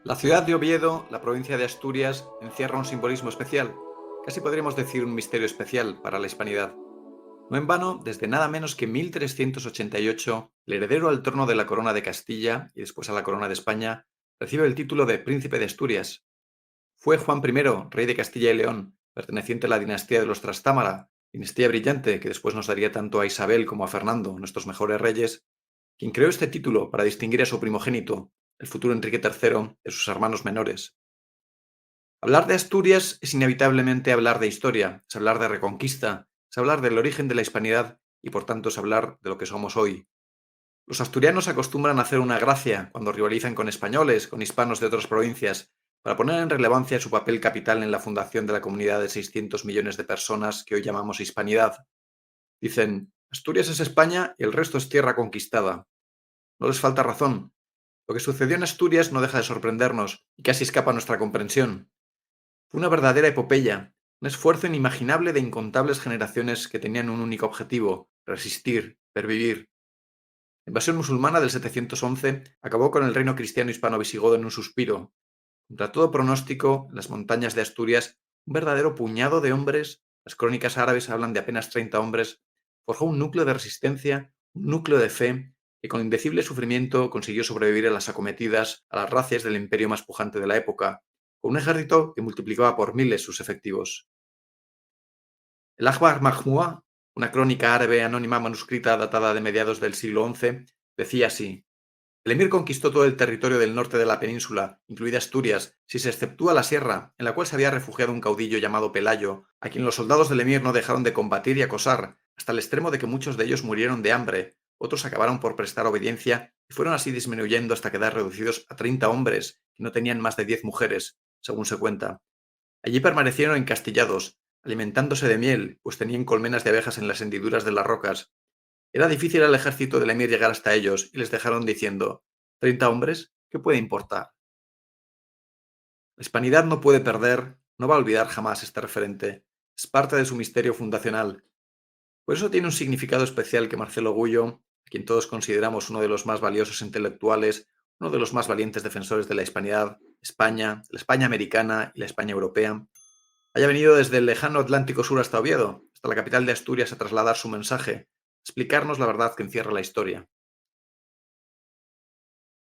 La ciudad de Oviedo, la provincia de Asturias, encierra un simbolismo especial, casi podríamos decir un misterio especial para la hispanidad. No en vano, desde nada menos que 1388, el heredero al trono de la corona de Castilla y después a la corona de España recibe el título de Príncipe de Asturias. Fue Juan I, rey de Castilla y León, perteneciente a la dinastía de los Trastámara, dinastía brillante que después nos daría tanto a Isabel como a Fernando, nuestros mejores reyes, quien creó este título para distinguir a su primogénito, el futuro Enrique III, de sus hermanos menores. Hablar de Asturias es inevitablemente hablar de historia, es hablar de reconquista, es hablar del origen de la hispanidad y por tanto es hablar de lo que somos hoy. Los asturianos acostumbran a hacer una gracia cuando rivalizan con españoles, con hispanos de otras provincias, para poner en relevancia su papel capital en la fundación de la comunidad de 600 millones de personas que hoy llamamos hispanidad. Dicen, Asturias es España y el resto es tierra conquistada. No les falta razón. Lo que sucedió en Asturias no deja de sorprendernos y casi escapa a nuestra comprensión. Fue una verdadera epopeya, un esfuerzo inimaginable de incontables generaciones que tenían un único objetivo: resistir, pervivir. La invasión musulmana del 711 acabó con el reino cristiano hispano-visigodo en un suspiro. Contra todo pronóstico, en las montañas de Asturias, un verdadero puñado de hombres, las crónicas árabes hablan de apenas 30 hombres, forjó un núcleo de resistencia, un núcleo de fe, que con indecible sufrimiento consiguió sobrevivir a las acometidas, a las racias del imperio más pujante de la época, con un ejército que multiplicaba por miles sus efectivos. El Akhbar Mahmud, una crónica árabe anónima manuscrita datada de mediados del siglo XI, decía así: el emir conquistó todo el territorio del norte de la península, incluida Asturias, si se exceptúa la sierra, en la cual se había refugiado un caudillo llamado Pelayo, a quien los soldados del emir no dejaron de combatir y acosar, hasta el extremo de que muchos de ellos murieron de hambre, otros acabaron por prestar obediencia y fueron así disminuyendo hasta quedar reducidos a 30 hombres, que no tenían más de 10 mujeres, según se cuenta. Allí permanecieron encastillados, alimentándose de miel, pues tenían colmenas de abejas en las hendiduras de las rocas. Era difícil al ejército del emir llegar hasta ellos y les dejaron diciendo: ¿30 hombres? ¿Qué puede importar? La hispanidad no puede perder, no va a olvidar jamás este referente. Es parte de su misterio fundacional. Por eso tiene un significado especial que Marcelo Gullo, a quien todos consideramos uno de los más valiosos intelectuales, uno de los más valientes defensores de la hispanidad, España, la España americana y la España europea, haya venido desde el lejano Atlántico Sur hasta Oviedo, hasta la capital de Asturias, a trasladar su mensaje, a explicarnos la verdad que encierra la historia.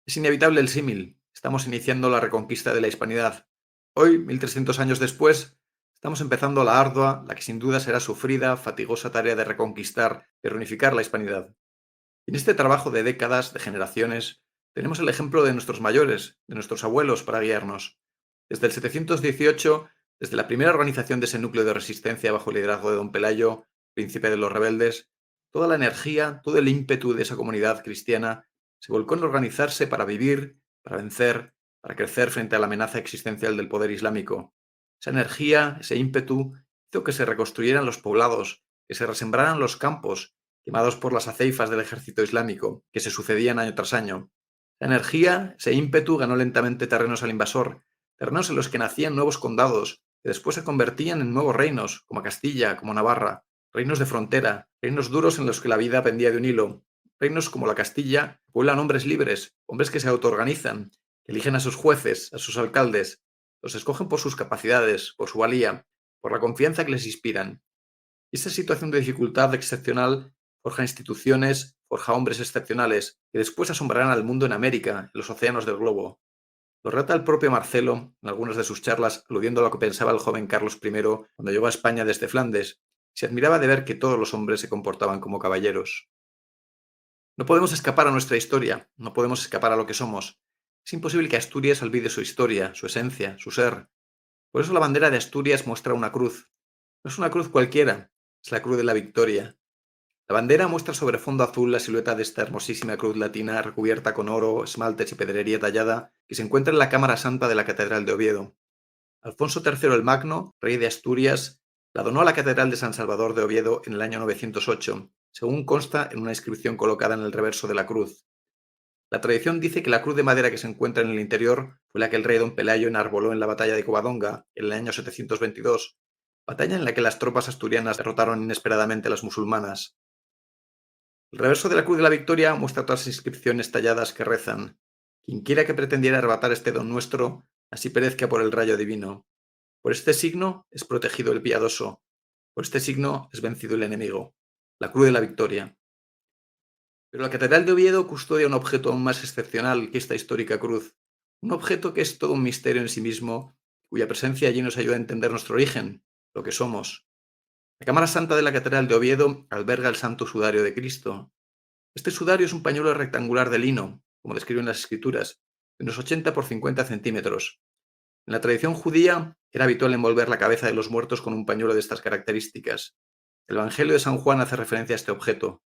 Es inevitable el símil. Estamos iniciando la reconquista de la hispanidad. Hoy, 1300 años después, estamos empezando la ardua, la que sin duda será sufrida, fatigosa tarea de reconquistar, de reunificar la hispanidad. Y en este trabajo de décadas, de generaciones, tenemos el ejemplo de nuestros mayores, de nuestros abuelos, para guiarnos. Desde el 718, desde la primera organización de ese núcleo de resistencia bajo el liderazgo de don Pelayo, príncipe de los rebeldes, toda la energía, todo el ímpetu de esa comunidad cristiana se volcó en organizarse para vivir, para vencer, para crecer frente a la amenaza existencial del poder islámico. Esa energía, ese ímpetu, hizo que se reconstruyeran los poblados, que se resembraran los campos, quemados por las aceifas del ejército islámico, que se sucedían año tras año. Esa energía, ese ímpetu ganó lentamente terrenos al invasor, terrenos en los que nacían nuevos condados, que después se convertían en nuevos reinos, como Castilla, como Navarra, reinos de frontera, reinos duros en los que la vida pendía de un hilo, reinos como la Castilla pueblan hombres libres, hombres que se autoorganizan, que eligen a sus jueces, a sus alcaldes, los escogen por sus capacidades, por su valía, por la confianza que les inspiran. Y esa situación de dificultad excepcional forja instituciones, forja hombres excepcionales, que después asombrarán al mundo en América, en los océanos del globo. Lo relata el propio Marcelo en algunas de sus charlas, aludiendo a lo que pensaba el joven Carlos I cuando llegó a España desde Flandes. Se admiraba de ver que todos los hombres se comportaban como caballeros. No podemos escapar a nuestra historia, no podemos escapar a lo que somos. Es imposible que Asturias olvide su historia, su esencia, su ser. Por eso la bandera de Asturias muestra una cruz. No es una cruz cualquiera, es la cruz de la victoria. La bandera muestra sobre fondo azul la silueta de esta hermosísima cruz latina recubierta con oro, esmaltes y pedrería tallada que se encuentra en la Cámara Santa de la Catedral de Oviedo. Alfonso III el Magno, rey de Asturias, la donó a la Catedral de San Salvador de Oviedo en el año 908, según consta en una inscripción colocada en el reverso de la cruz. La tradición dice que la cruz de madera que se encuentra en el interior fue la que el rey don Pelayo enarboló en la batalla de Covadonga en el año 722, batalla en la que las tropas asturianas derrotaron inesperadamente a las musulmanas. El reverso de la Cruz de la Victoria muestra otras inscripciones talladas que rezan: Quienquiera que pretendiera arrebatar este don nuestro, así perezca por el rayo divino. Por este signo es protegido el piadoso, por este signo es vencido el enemigo, la cruz de la victoria. Pero la Catedral de Oviedo custodia un objeto aún más excepcional que esta histórica cruz, un objeto que es todo un misterio en sí mismo, cuya presencia allí nos ayuda a entender nuestro origen, lo que somos. La Cámara Santa de la Catedral de Oviedo alberga el Santo Sudario de Cristo. Este sudario es un pañuelo rectangular de lino, como describen las escrituras, de unos 80 por 50 centímetros. En la tradición judía era habitual envolver la cabeza de los muertos con un pañuelo de estas características. El Evangelio de San Juan hace referencia a este objeto.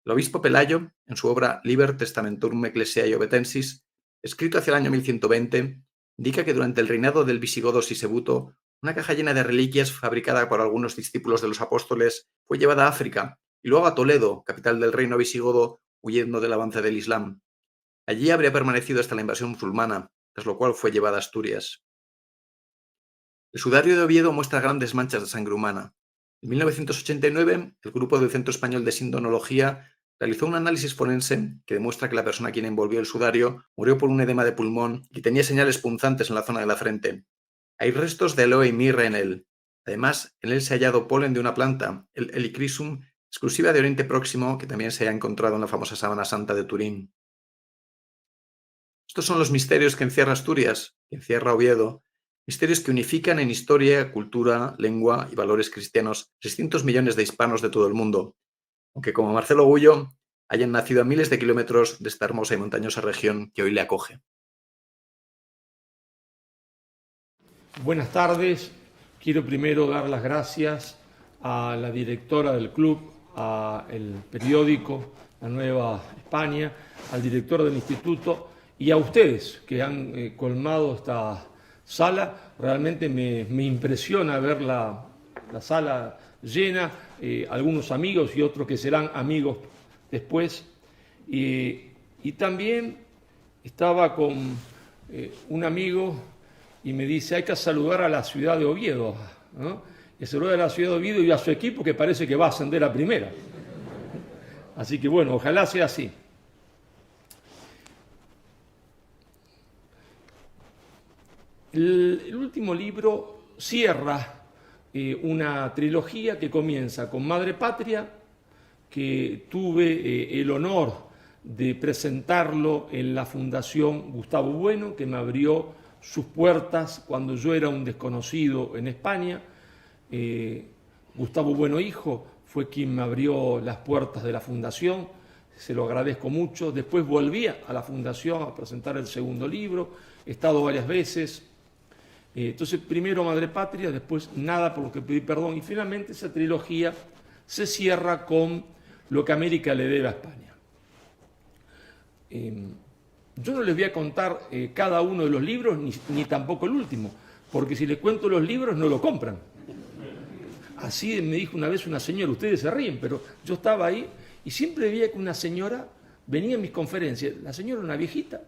El obispo Pelayo, en su obra Liber Testamentorum Ecclesiae Ovetensis, escrito hacia el año 1120, indica que durante el reinado del visigodo Sisebuto, una caja llena de reliquias fabricada por algunos discípulos de los apóstoles fue llevada a África y luego a Toledo, capital del reino visigodo, huyendo del avance del Islam. Allí habría permanecido hasta la invasión musulmana, tras lo cual fue llevada a Asturias. El sudario de Oviedo muestra grandes manchas de sangre humana. En 1989, el grupo del Centro Español de Sindonología realizó un análisis forense que demuestra que la persona a quien envolvió el sudario murió por un edema de pulmón y tenía señales punzantes en la zona de la frente. Hay restos de aloe y mirra en él. Además, en él se ha hallado polen de una planta, el Helichrysum, exclusiva de Oriente Próximo, que también se ha encontrado en la famosa Sábana Santa de Turín. Estos son los misterios que encierra Asturias, que encierra Oviedo, misterios que unifican en historia, cultura, lengua y valores cristianos 600 millones de hispanos de todo el mundo, aunque como Marcelo Gullo hayan nacido a miles de kilómetros de esta hermosa y montañosa región que hoy le acoge. Buenas tardes. Quiero primero dar las gracias a la directora del club, al periódico La Nueva España, al director del instituto y a ustedes que han colmado esta sala. Realmente me impresiona ver la sala llena, algunos amigos y otros que serán amigos después. Y también estaba con un amigo y me dice, hay que saludar a la ciudad de Oviedo, ¿no? Y saludar a la ciudad de Oviedo y a su equipo que parece que va a ascender a primera. Así que bueno, ojalá sea así. El último libro cierra una trilogía que comienza con Madre Patria, que tuve el honor de presentarlo en la Fundación Gustavo Bueno, que me abrió sus puertas cuando yo era un desconocido en España. Gustavo Bueno Hijo fue quien me abrió las puertas de la Fundación, se lo agradezco mucho. Después volví a la Fundación a presentar el segundo libro, he estado varias veces. Entonces, primero Madre Patria, después Nada por lo que pedí perdón, y finalmente esa trilogía se cierra con Lo que América le debe a España. Yo no les voy a contar cada uno de los libros, ni tampoco el último, porque si les cuento los libros no lo compran. Así me dijo una vez una señora, ustedes se ríen, pero yo estaba ahí y siempre veía que una señora venía a mis conferencias, la señora era una viejita,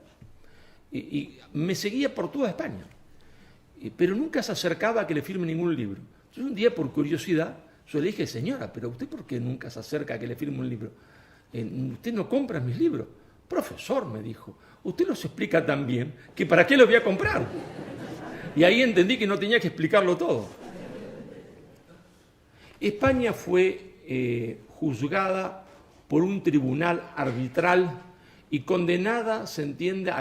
y me seguía por toda España, pero nunca se acercaba a que le firme ningún libro. Entonces un día, por curiosidad, yo le dije, señora, pero ¿usted por qué nunca se acerca a que le firme un libro? ¿Usted no compra mis libros? Profesor, me dijo, usted los explica tan bien que ¿para qué los voy a comprar? Y ahí entendí que no tenía que explicarlo todo. España fue juzgada por un tribunal arbitral y condenada, se entiende,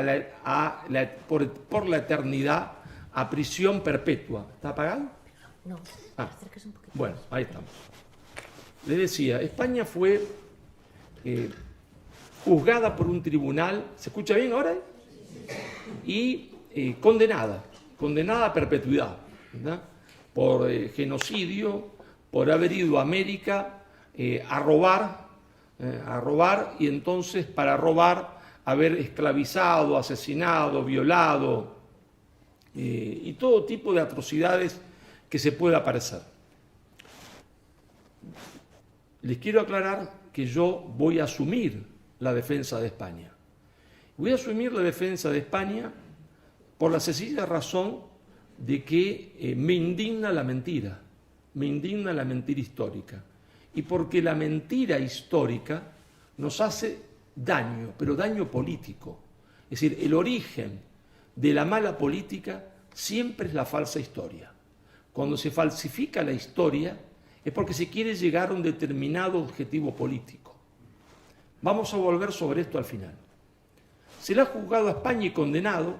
por la eternidad a prisión perpetua. ¿Está apagado? No, acérquese un poquito. Bueno, ahí estamos. Le decía, España fue juzgada por un tribunal, ¿se escucha bien ahora? Y condenada a perpetuidad, ¿verdad? Por genocidio, por haber ido a América a robar y entonces para robar haber esclavizado, asesinado, violado y todo tipo de atrocidades que se pueda parecer. Les quiero aclarar que yo voy a asumir la defensa de España. Voy a asumir la defensa de España por la sencilla razón de que me indigna la mentira histórica, y porque la mentira histórica nos hace daño, pero daño político. Es decir, el origen de la mala política siempre es la falsa historia. Cuando se falsifica la historia es porque se quiere llegar a un determinado objetivo político. Vamos a volver sobre esto al final. Se le ha juzgado a España y condenado.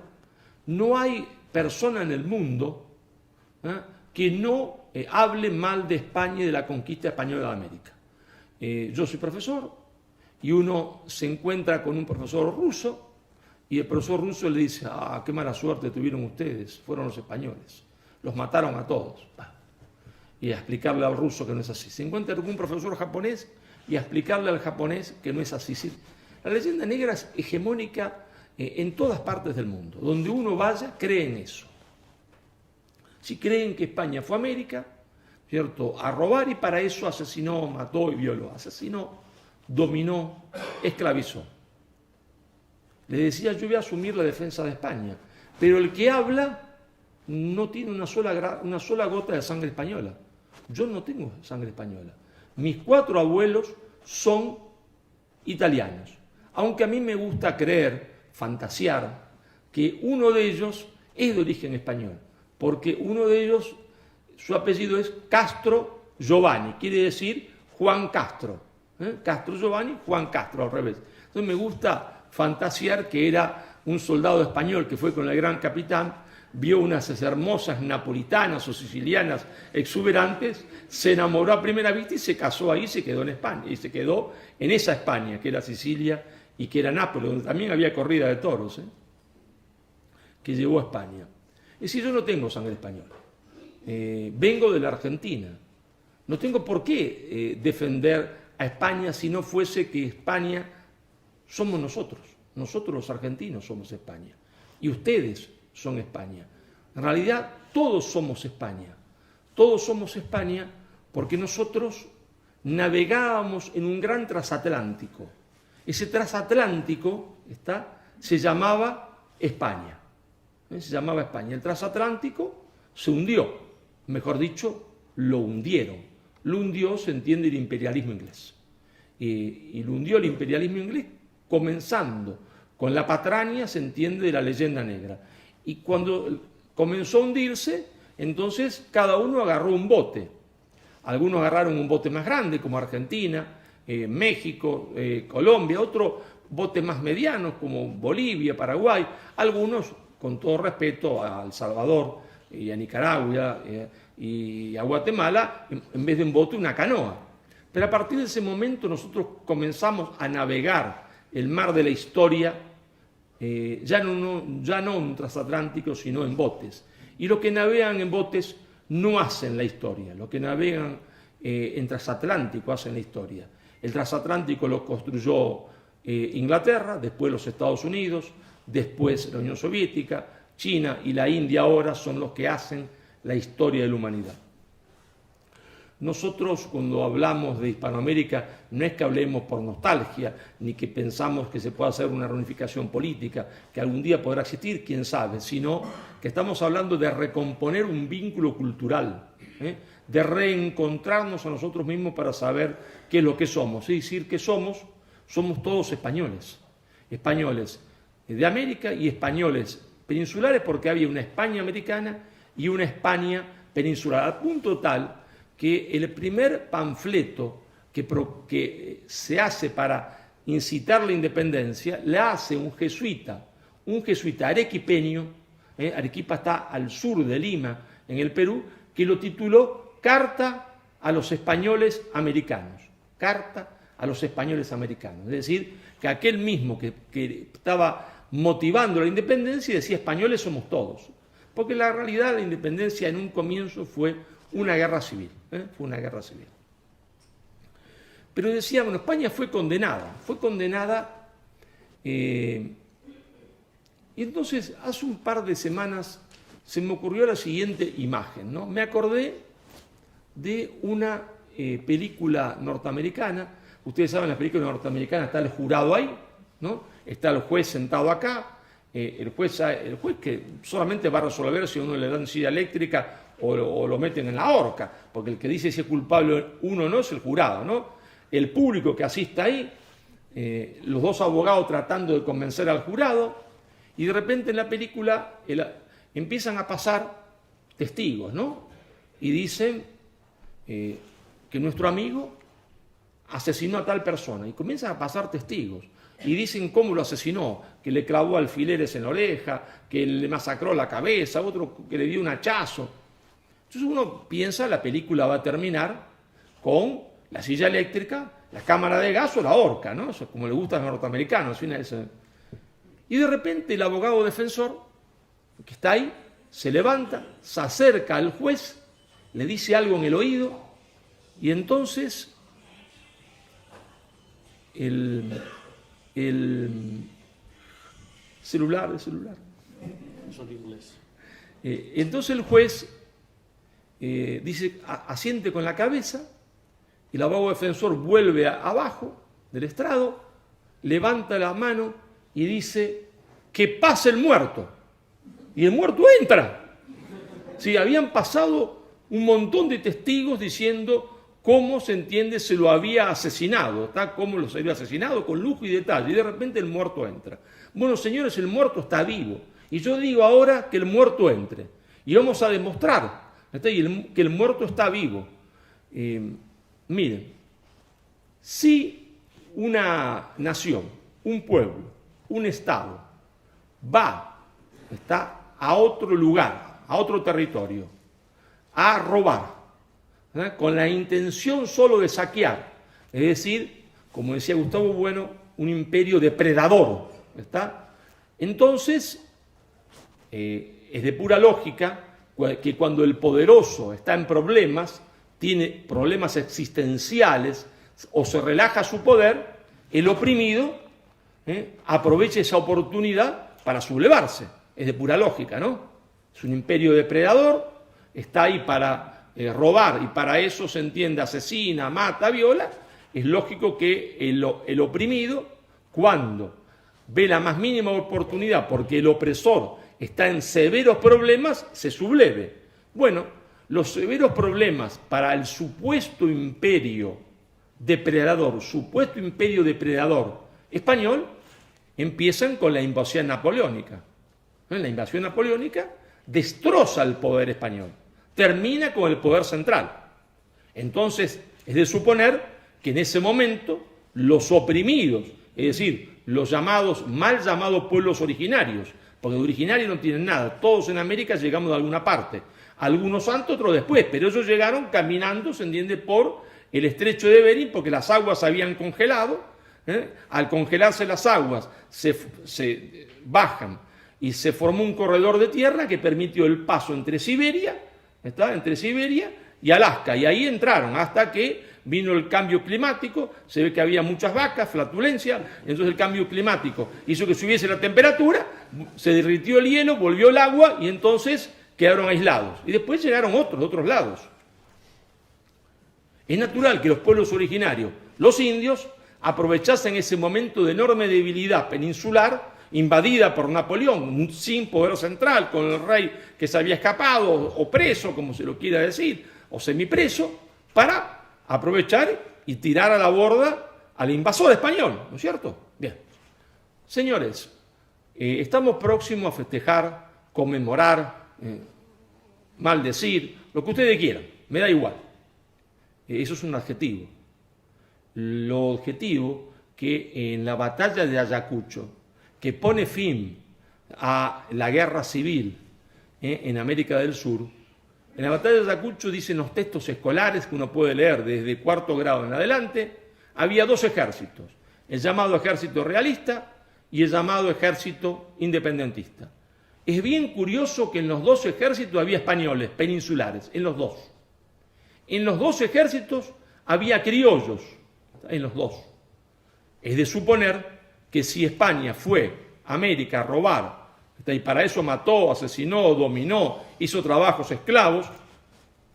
No hay persona en el mundo que no hable mal de España y de la conquista española de América. Yo soy profesor y uno se encuentra con un profesor ruso y el profesor ruso le dice: ah, qué mala suerte tuvieron ustedes, fueron los españoles, los mataron a todos. Y a explicarle al ruso que no es así. Se encuentra con un profesor japonés y a explicarle al japonés que no es así. ¿Sí? La leyenda negra es hegemónica en todas partes del mundo. Donde uno vaya, creen eso. Si creen que España fue América, ¿cierto?, a robar, y para eso asesinó, mató y violó. Asesinó, dominó, esclavizó. Le decía: yo voy a asumir la defensa de España, pero el que habla no tiene una sola gota de sangre española. Yo no tengo sangre española. Mis 4 abuelos son italianos, aunque a mí me gusta creer, fantasear, que uno de ellos es de origen español, porque uno de ellos, su apellido es Castro Giovanni, quiere decir Juan Castro. Castro Giovanni, Juan Castro, al revés. Entonces me gusta fantasear que era un soldado español que fue con el gran capitán, vio unas hermosas napolitanas o sicilianas exuberantes, se enamoró a primera vista y se casó ahí, se quedó en España, y se quedó en esa España que era Sicilia y que era Nápoles, donde también había corrida de toros, que llevó a España. Es decir, yo no tengo sangre española, vengo de la Argentina, no tengo por qué defender a España si no fuese que España somos nosotros los argentinos somos España, y ustedes son España. En realidad todos somos España porque nosotros navegábamos en un gran transatlántico. Ese transatlántico se llamaba España. Se llamaba España. El transatlántico se hundió, mejor dicho, lo hundieron. Lo hundió, se entiende, el imperialismo inglés. Y lo hundió el imperialismo inglés, comenzando con la patraña, se entiende, de la leyenda negra. Y cuando comenzó a hundirse, entonces cada uno agarró un bote. Algunos agarraron un bote más grande, como Argentina, México, Colombia, otro bote más medianos, como Bolivia, Paraguay, algunos, con todo respeto, a El Salvador y a Nicaragua y a Guatemala, en vez de un bote, una canoa. Pero a partir de ese momento nosotros comenzamos a navegar el mar de la historia, ya no en transatlántico, sino en botes. Y los que navegan en botes no hacen la historia, los que navegan en transatlántico hacen la historia. El transatlántico lo construyó Inglaterra, después los Estados Unidos, después la Unión Soviética, China y la India ahora son los que hacen la historia de la humanidad. Nosotros, cuando hablamos de Hispanoamérica, no es que hablemos por nostalgia, ni que pensamos que se pueda hacer una reunificación política, que algún día podrá existir, quién sabe, sino que estamos hablando de recomponer un vínculo cultural, de reencontrarnos a nosotros mismos para saber qué es lo que somos. Es decir, que somos todos españoles, españoles de América y españoles peninsulares, porque había una España americana y una España peninsular, al punto tal que el primer panfleto que se hace para incitar la independencia le hace un jesuita arequipeño, Arequipa está al sur de Lima, en el Perú, que lo tituló Carta a los Españoles Americanos. Carta a los Españoles Americanos. Es decir, que aquel mismo que estaba motivando la independencia decía: españoles somos todos. Porque la realidad, la independencia en un comienzo fue una guerra civil. Fue una guerra civil. Pero decía, bueno, España fue condenada. Y entonces, hace un par de semanas, se me ocurrió la siguiente imagen, ¿no? Me acordé de una película norteamericana. Ustedes saben, en la película norteamericana está el jurado ahí, ¿no? Está el juez sentado acá. El juez que solamente va a resolver si a uno le dan silla eléctrica o lo meten en la horca, porque el que dice si es culpable uno no es el jurado, ¿no? El público que asiste ahí, los dos abogados tratando de convencer al jurado, Y de repente en la película empiezan a pasar testigos, ¿no? Y dicen que nuestro amigo asesinó a tal persona. Y comienzan a pasar testigos. Y dicen cómo lo asesinó, que le clavó alfileres en la oreja, que le masacró la cabeza, otro que le dio un hachazo. Entonces uno piensa, la película va a terminar con la silla eléctrica, la cámara de gas o la horca, ¿no? Eso es como le gusta a los norteamericanos. Y de repente el abogado defensor, que está ahí, se levanta, se acerca al juez, le dice algo en el oído, y entonces el celular. Son inglés. Entonces el juez dice, asiente con la cabeza, y el abogado defensor vuelve abajo del estrado, levanta la mano y dice, que pase el muerto. Y el muerto entra. Sí, habían pasado un montón de testigos diciendo cómo se entiende se lo había asesinado, ¿está? Cómo lo había asesinado con lujo y detalle, y de repente el muerto entra. Bueno, señores, el muerto está vivo, y yo digo ahora que el muerto entre, y vamos a demostrar, ¿está? Que el muerto está vivo. Miren, si una nación, un pueblo, un estado, está a otro lugar, a otro territorio, a robar, con la intención solo de saquear, es decir, como decía Gustavo Bueno, un imperio depredador, ¿está? Entonces, es de pura lógica que cuando el poderoso está en problemas, tiene problemas existenciales o se relaja su poder, el oprimido aprovecha esa oportunidad para sublevarse. Es de pura lógica, ¿no? Es un imperio depredador, está ahí para robar, y para eso se entiende asesina, mata, viola. Es lógico que el oprimido, cuando ve la más mínima oportunidad porque el opresor está en severos problemas, se subleve. Bueno, los severos problemas para el supuesto imperio depredador español empiezan con la invasión napoleónica. La invasión napoleónica destroza el poder español, termina con el poder central. Entonces, es de suponer que en ese momento los oprimidos, es decir, los mal llamados pueblos originarios, porque de originarios no tienen nada, todos en América llegamos de alguna parte, algunos antes, otros después, pero ellos llegaron caminando, se entiende, por el estrecho de Bering, porque las aguas habían congelado. Al congelarse las aguas se bajan y se formó un corredor de tierra que permitió el paso entre Siberia y Alaska, y ahí entraron hasta que vino el cambio climático. Se ve que había muchas vacas, flatulencia, entonces el cambio climático hizo que subiese la temperatura, se derritió el hielo, volvió el agua y entonces quedaron aislados, y después llegaron otros de otros lados. Es natural que los pueblos originarios, los indios, aprovechasen ese momento de enorme debilidad peninsular, invadida por Napoleón, sin poder central, con el rey que se había escapado, o preso, como se lo quiera decir, o semipreso, para aprovechar y tirar a la borda al invasor español, ¿no es cierto? Bien. Señores, estamos próximos a festejar, conmemorar, maldecir, lo que ustedes quieran, me da igual. Eso es un adjetivo. Lo objetivo que en la batalla de Ayacucho, que pone fin a la guerra civil en América del Sur, en la batalla de Ayacucho, dicen los textos escolares que uno puede leer desde cuarto grado en adelante, había dos ejércitos, el llamado ejército realista y el llamado ejército independentista. Es bien curioso que en los dos ejércitos había españoles peninsulares, en los dos. En los dos ejércitos había criollos, en los dos. Es de suponer que si España fue a América a robar, y para eso mató, asesinó, dominó, hizo trabajos esclavos,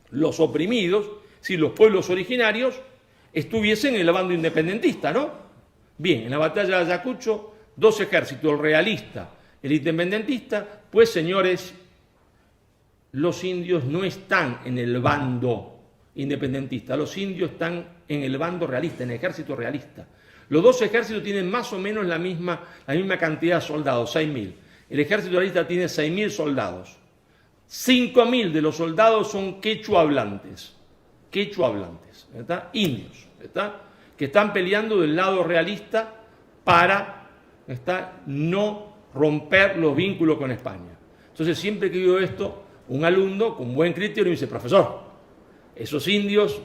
los oprimidos, si los pueblos originarios estuviesen en el bando independentista, ¿no? Bien, en la batalla de Ayacucho, dos ejércitos, el realista, el independentista, pues señores, los indios no están en el bando independentista, los indios están en el bando realista, en el ejército realista. Los dos ejércitos tienen más o menos la misma cantidad de soldados, 6.000. El ejército realista tiene 6.000 soldados. 5.000 de los soldados son quechua hablantes, ¿verdad? Indios, ¿verdad? Que están peleando del lado realista para, ¿verdad?, no romper los vínculos con España. Entonces, siempre que digo esto, un alumno con buen criterio me dice: profesor, esos indios,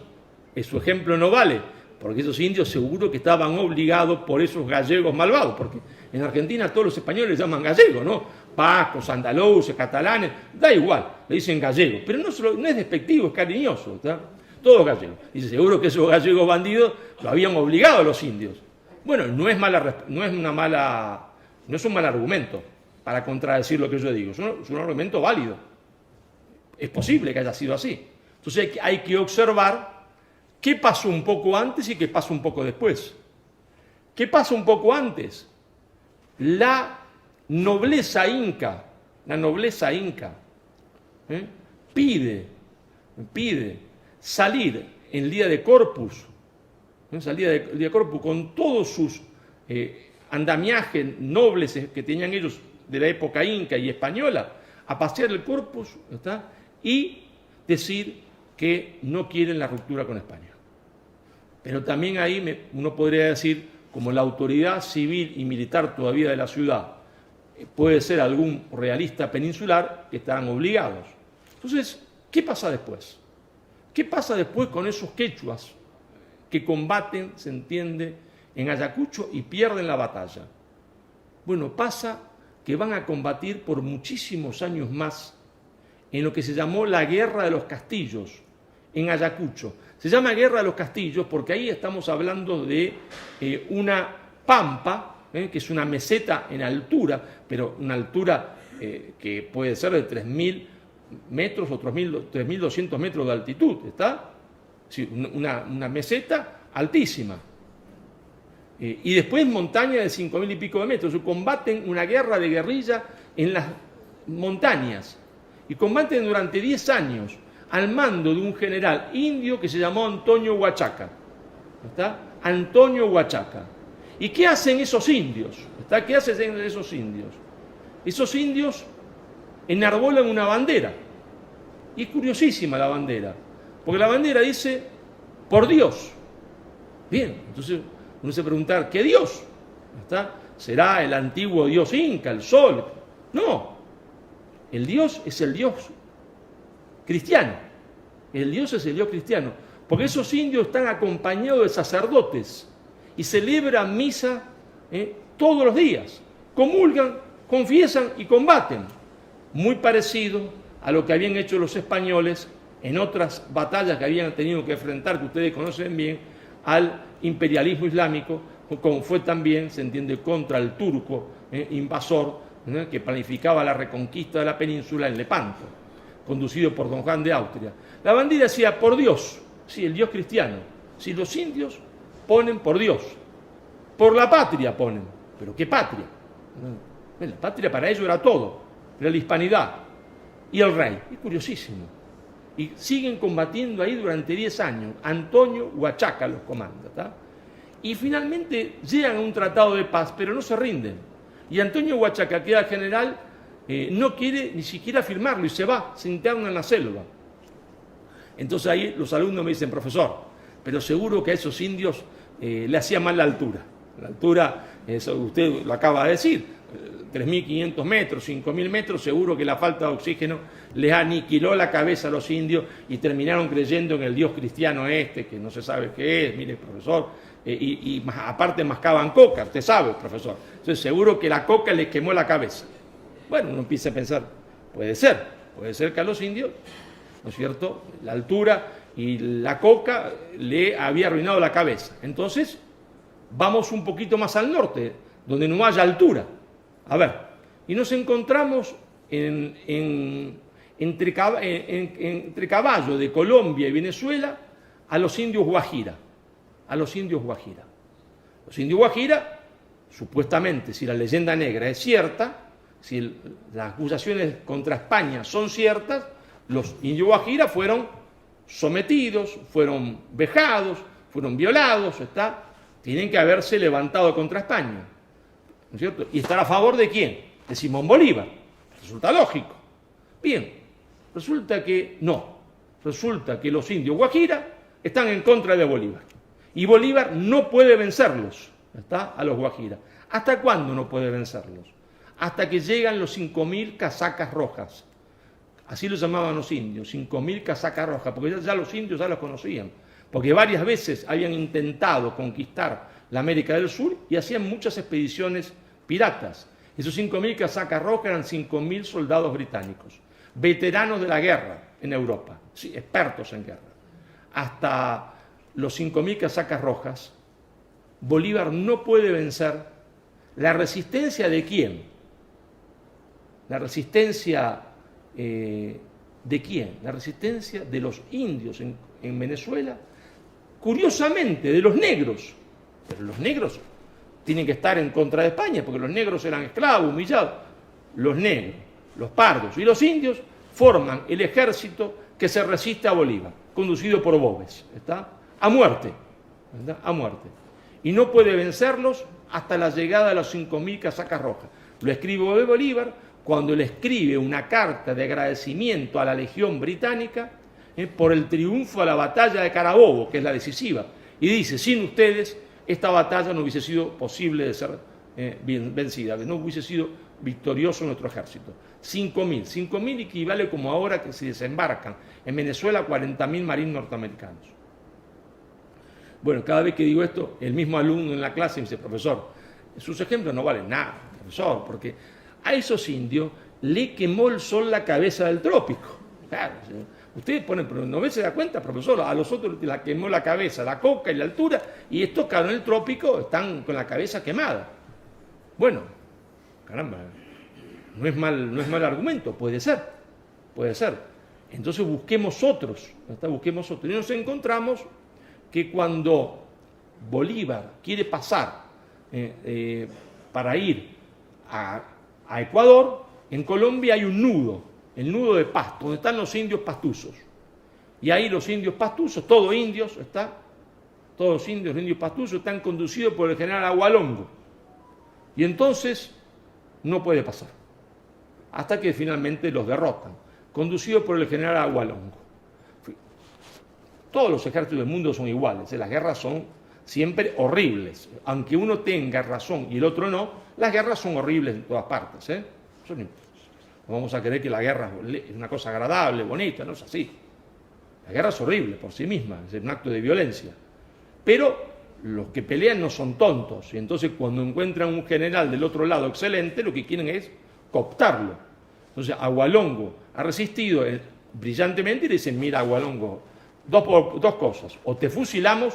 su ejemplo no vale, porque esos indios seguro que estaban obligados por esos gallegos malvados, porque en Argentina todos los españoles les llaman gallegos, ¿no? Vascos, andaluces, catalanes, da igual, le dicen gallegos, pero no es despectivo, es cariñoso, ¿está? Todos gallegos. Dice: seguro que esos gallegos bandidos lo habían obligado a los indios. Bueno, no es un mal argumento para contradecir lo que yo digo, es un argumento válido. Es posible que haya sido así. Entonces hay que observar qué pasó un poco antes y qué pasó un poco después. ¿Qué pasa un poco antes? La nobleza inca, pide salir en el día de Corpus, con todos sus andamiajes nobles que tenían ellos de la época inca y española, a pasear el Corpus, ¿está?, y decir que no quieren la ruptura con España. Pero también ahí uno podría decir, como la autoridad civil y militar todavía de la ciudad puede ser algún realista peninsular, que estarán obligados. Entonces, ¿qué pasa después? ¿Qué pasa después con esos quechuas que combaten, se entiende, en Ayacucho y pierden la batalla? Bueno, pasa que van a combatir por muchísimos años más en lo que se llamó la Guerra de los Castillos, en Ayacucho. Se llama Guerra de los Castillos porque ahí estamos hablando de una pampa, que es una meseta en altura, pero una altura que puede ser de 3.000 metros o 3.200 metros de altitud, ¿está? Sí, una meseta altísima. Y después montaña de 5.000 y pico de metros. Combaten una guerra de guerrilla en las montañas. Y combaten durante 10 años al mando de un general indio que se llamó Antonio Huachaca. ¿Está? Antonio Huachaca. ¿Y qué hacen esos indios? ¿Está? ¿Qué hacen esos indios? Esos indios enarbolan una bandera. Y es curiosísima la bandera. Porque la bandera dice: por Dios. Bien, entonces uno se pregunta: ¿qué Dios? ¿Está? ¿Será el antiguo dios inca, el sol? No. El Dios es el Dios cristiano. El Dios es el Dios cristiano. Porque esos indios están acompañados de sacerdotes y celebran misa todos los días. Comulgan, confiesan y combaten. Muy parecido a lo que habían hecho los españoles en otras batallas que habían tenido que enfrentar, que ustedes conocen bien, al imperialismo islámico, como fue también, se entiende, contra el turco invasor, que planificaba la reconquista de la península en Lepanto, conducido por don Juan de Austria. La bandera decía: por Dios, sí, el Dios cristiano. Si los indios ponen por Dios, por la patria ponen. ¿Pero qué patria? La patria para ellos era todo, era la hispanidad y el rey. Es curiosísimo. Y siguen combatiendo ahí durante 10 años. Antonio Huachaca los comanda, ¿tá? Y finalmente llegan a un tratado de paz, pero no se rinden. Y Antonio Huachaca, que era general, no quiere ni siquiera firmarlo y se va, se interna en la selva. Entonces ahí los alumnos me dicen: profesor, pero seguro que a esos indios le hacía mal la altura. La altura, eso usted lo acaba de decir, 3.500 metros, 5.000 metros, seguro que la falta de oxígeno les aniquiló la cabeza a los indios y terminaron creyendo en el Dios cristiano que no se sabe qué es, mire, profesor, y aparte mascaban coca, usted sabe, profesor. Entonces seguro que la coca les quemó la cabeza. Bueno, uno empieza a pensar, puede ser que a los indios, ¿no es cierto?, la altura y la coca le había arruinado la cabeza. Entonces, vamos un poquito más al norte, donde no haya altura. A ver, y nos encontramos entre caballo de Colombia y Venezuela a los indios Guajira. Los indios Guajira, supuestamente, si la leyenda negra es cierta, si las acusaciones contra España son ciertas, los indios Guajira fueron sometidos, fueron vejados, fueron violados, tienen que haberse levantado contra España, ¿no es cierto? ¿Y estar a favor de quién? de Simón Bolívar. Resulta lógico. Bien, resulta que no. Resulta que los indios Guajira están en contra de Bolívar. Y Bolívar no puede vencerlos, ¿está? A los Guajira. ¿Hasta cuándo no puede vencerlos? Hasta que llegan los 5.000 casacas rojas. Así lo llamaban los indios, 5.000 casacas rojas, porque ya los indios ya los conocían. Porque varias veces habían intentado conquistar la América del Sur y hacían muchas expediciones piratas. Esos 5.000 casacas rojas eran 5.000 soldados británicos, veteranos de la guerra en Europa, sí, expertos en guerra. Hasta los 5.000 casacas rojas, Bolívar no puede vencer. ¿La resistencia de quién? La resistencia de quién? La resistencia de los indios en Venezuela, curiosamente, de los negros. Pero los negros tienen que estar en contra de España, porque los negros eran esclavos, humillados. Los negros, los pardos y los indios forman el ejército que se resiste a Bolívar, conducido por Boves, ¿está? A muerte, ¿verdad? A muerte. Y no puede vencerlos hasta la llegada de los 5.000 casacas rojas. Lo escribe Bolívar cuando le escribe una carta de agradecimiento a la Legión Británica por el triunfo a la batalla de Carabobo, que es la decisiva. Y dice, sin ustedes, esta batalla no hubiese sido posible de ser vencida, que no hubiese sido victorioso nuestro ejército. 5.000 equivale como ahora que se desembarcan en Venezuela 40.000 marines norteamericanos. Bueno, cada vez que digo esto, el mismo alumno en la clase me dice, profesor, sus ejemplos no valen nada, profesor, porque a esos indios le quemó el sol la cabeza del trópico. Claro, ustedes ponen, pero no se da cuenta, profesor, a los otros la quemó la cabeza, la coca y la altura, y estos, claro, en el trópico están con la cabeza quemada. Bueno, caramba, no es mal argumento, puede ser. Entonces busquemos otros, y nos encontramos que cuando Bolívar quiere pasar para ir a Ecuador, en Colombia hay un nudo, el nudo de Pasto, donde están los indios pastuzos. Y ahí los indios pastuzos, todos los indios pastuzos están conducidos por el general Agualongo. Y entonces no puede pasar, hasta que finalmente los derrotan, conducidos por el general Agualongo. Todos los ejércitos del mundo son iguales, las guerras son siempre horribles. Aunque uno tenga razón y el otro no, las guerras son horribles en todas partes. No vamos a creer que la guerra es una cosa agradable, bonita, no es así. La guerra es horrible por sí misma, es un acto de violencia. Pero los que pelean no son tontos, y entonces cuando encuentran un general del otro lado excelente, lo que quieren es cooptarlo. Entonces Agualongo ha resistido brillantemente y le dicen, mira Agualongo, dos cosas, o te fusilamos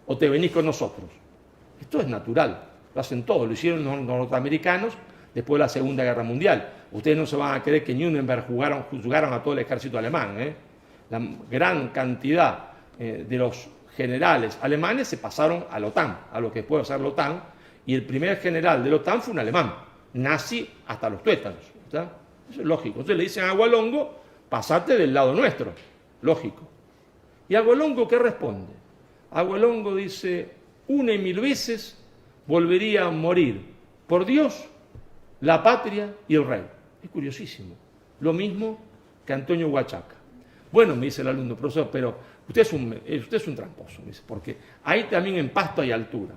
o te venís con nosotros. Esto es natural, lo hacen todos, lo hicieron los norteamericanos después de la Segunda Guerra Mundial. Ustedes no se van a creer que Nuremberg juzgaron a todo el ejército alemán. La gran cantidad de los generales alemanes se pasaron a la OTAN, a lo que después va a ser la OTAN, y el primer general de la OTAN fue un alemán, nazi hasta los tuétanos. ¿Está? Eso es lógico. Entonces le dicen a Agualongo, pasate del lado nuestro, lógico. ¿Y Agualongo qué responde? Agualongo dice, 1 y 1000 veces volvería a morir por Dios, la patria y el rey. Es curiosísimo. Lo mismo que Antonio Huachaca. Bueno, me dice el alumno, profesor, pero usted es un tramposo, me dice, porque ahí también en Pasto hay altura.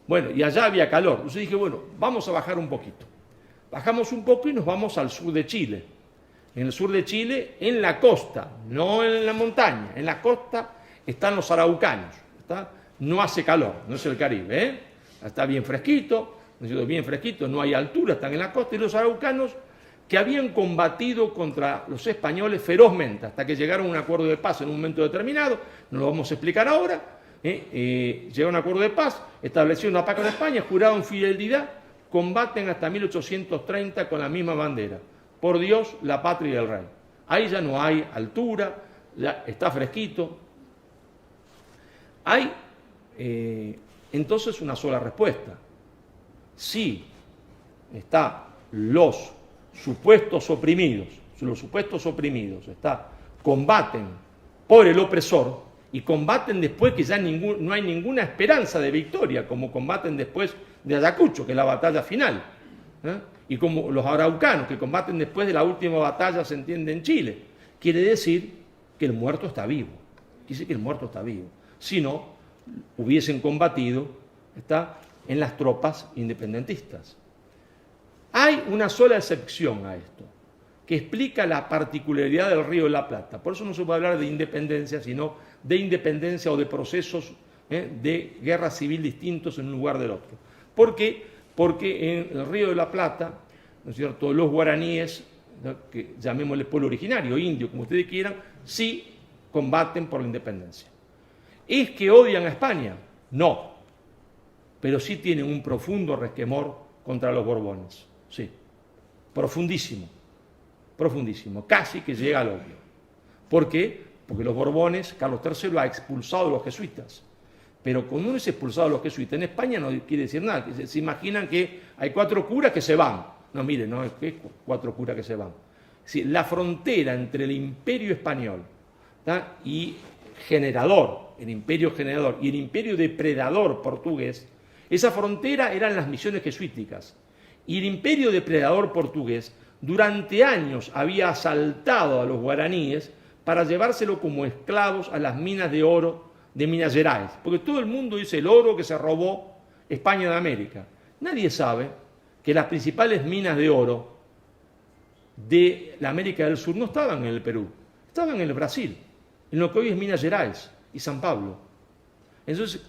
Bueno, y allá había calor. Entonces dije, bueno, vamos a bajar un poquito. Bajamos un poco y nos vamos al sur de Chile. En el sur de Chile, en la costa, no en la montaña, en la costa están los araucanos. ¿Está? No hace calor, no es el Caribe, está bien fresquito, no hay altura, están en la costa, y los araucanos que habían combatido contra los españoles ferozmente hasta que llegaron a un acuerdo de paz en un momento determinado, no lo vamos a explicar ahora, llegaron a un acuerdo de paz, establecieron una paz con España, juraron fidelidad, combaten hasta 1830 con la misma bandera, por Dios, la patria y el rey. Ahí ya no hay altura, está fresquito. Hay entonces una sola respuesta. Si los supuestos oprimidos combaten por el opresor y combaten después que ya no hay ninguna esperanza de victoria, como combaten después de Ayacucho, que es la batalla final, y como los araucanos que combaten después de la última batalla, se entiende, en Chile. Quiere decir que el muerto está vivo. Dice que el muerto está vivo. Si no, hubiesen combatido en las tropas independentistas. Hay una sola excepción a esto, que explica la particularidad del Río de la Plata. Por eso no se puede hablar de independencia, sino de independencia o de procesos de guerra civil distintos en un lugar del otro. ¿Por qué? Porque en el Río de la Plata, ¿no es cierto?, los guaraníes, ¿no?, que llamémosle pueblo originario, indio, como ustedes quieran, sí combaten por la independencia. ¿Es que odian a España? No, pero sí tienen un profundo resquemor contra los Borbones, sí, profundísimo, profundísimo, casi que llega al odio. ¿Por qué? Porque los Borbones, Carlos III ha expulsado a los jesuitas. Pero cuando uno es expulsado a los jesuitas, en España no quiere decir nada. Se imaginan que hay 4 curas que se van. No, miren, no es que 4 curas que se van. Sí, la frontera entre el imperio español, ¿tá?, y generador, el imperio generador, y el imperio depredador portugués, esa frontera eran las misiones jesuíticas. Y el imperio depredador portugués durante años había asaltado a los guaraníes para llevárselo como esclavos a las minas de oro de Minas Gerais, porque todo el mundo dice el oro que se robó España de América. Nadie sabe que las principales minas de oro de la América del Sur no estaban en el Perú, estaban en el Brasil, en lo que hoy es Minas Gerais y San Pablo. Entonces,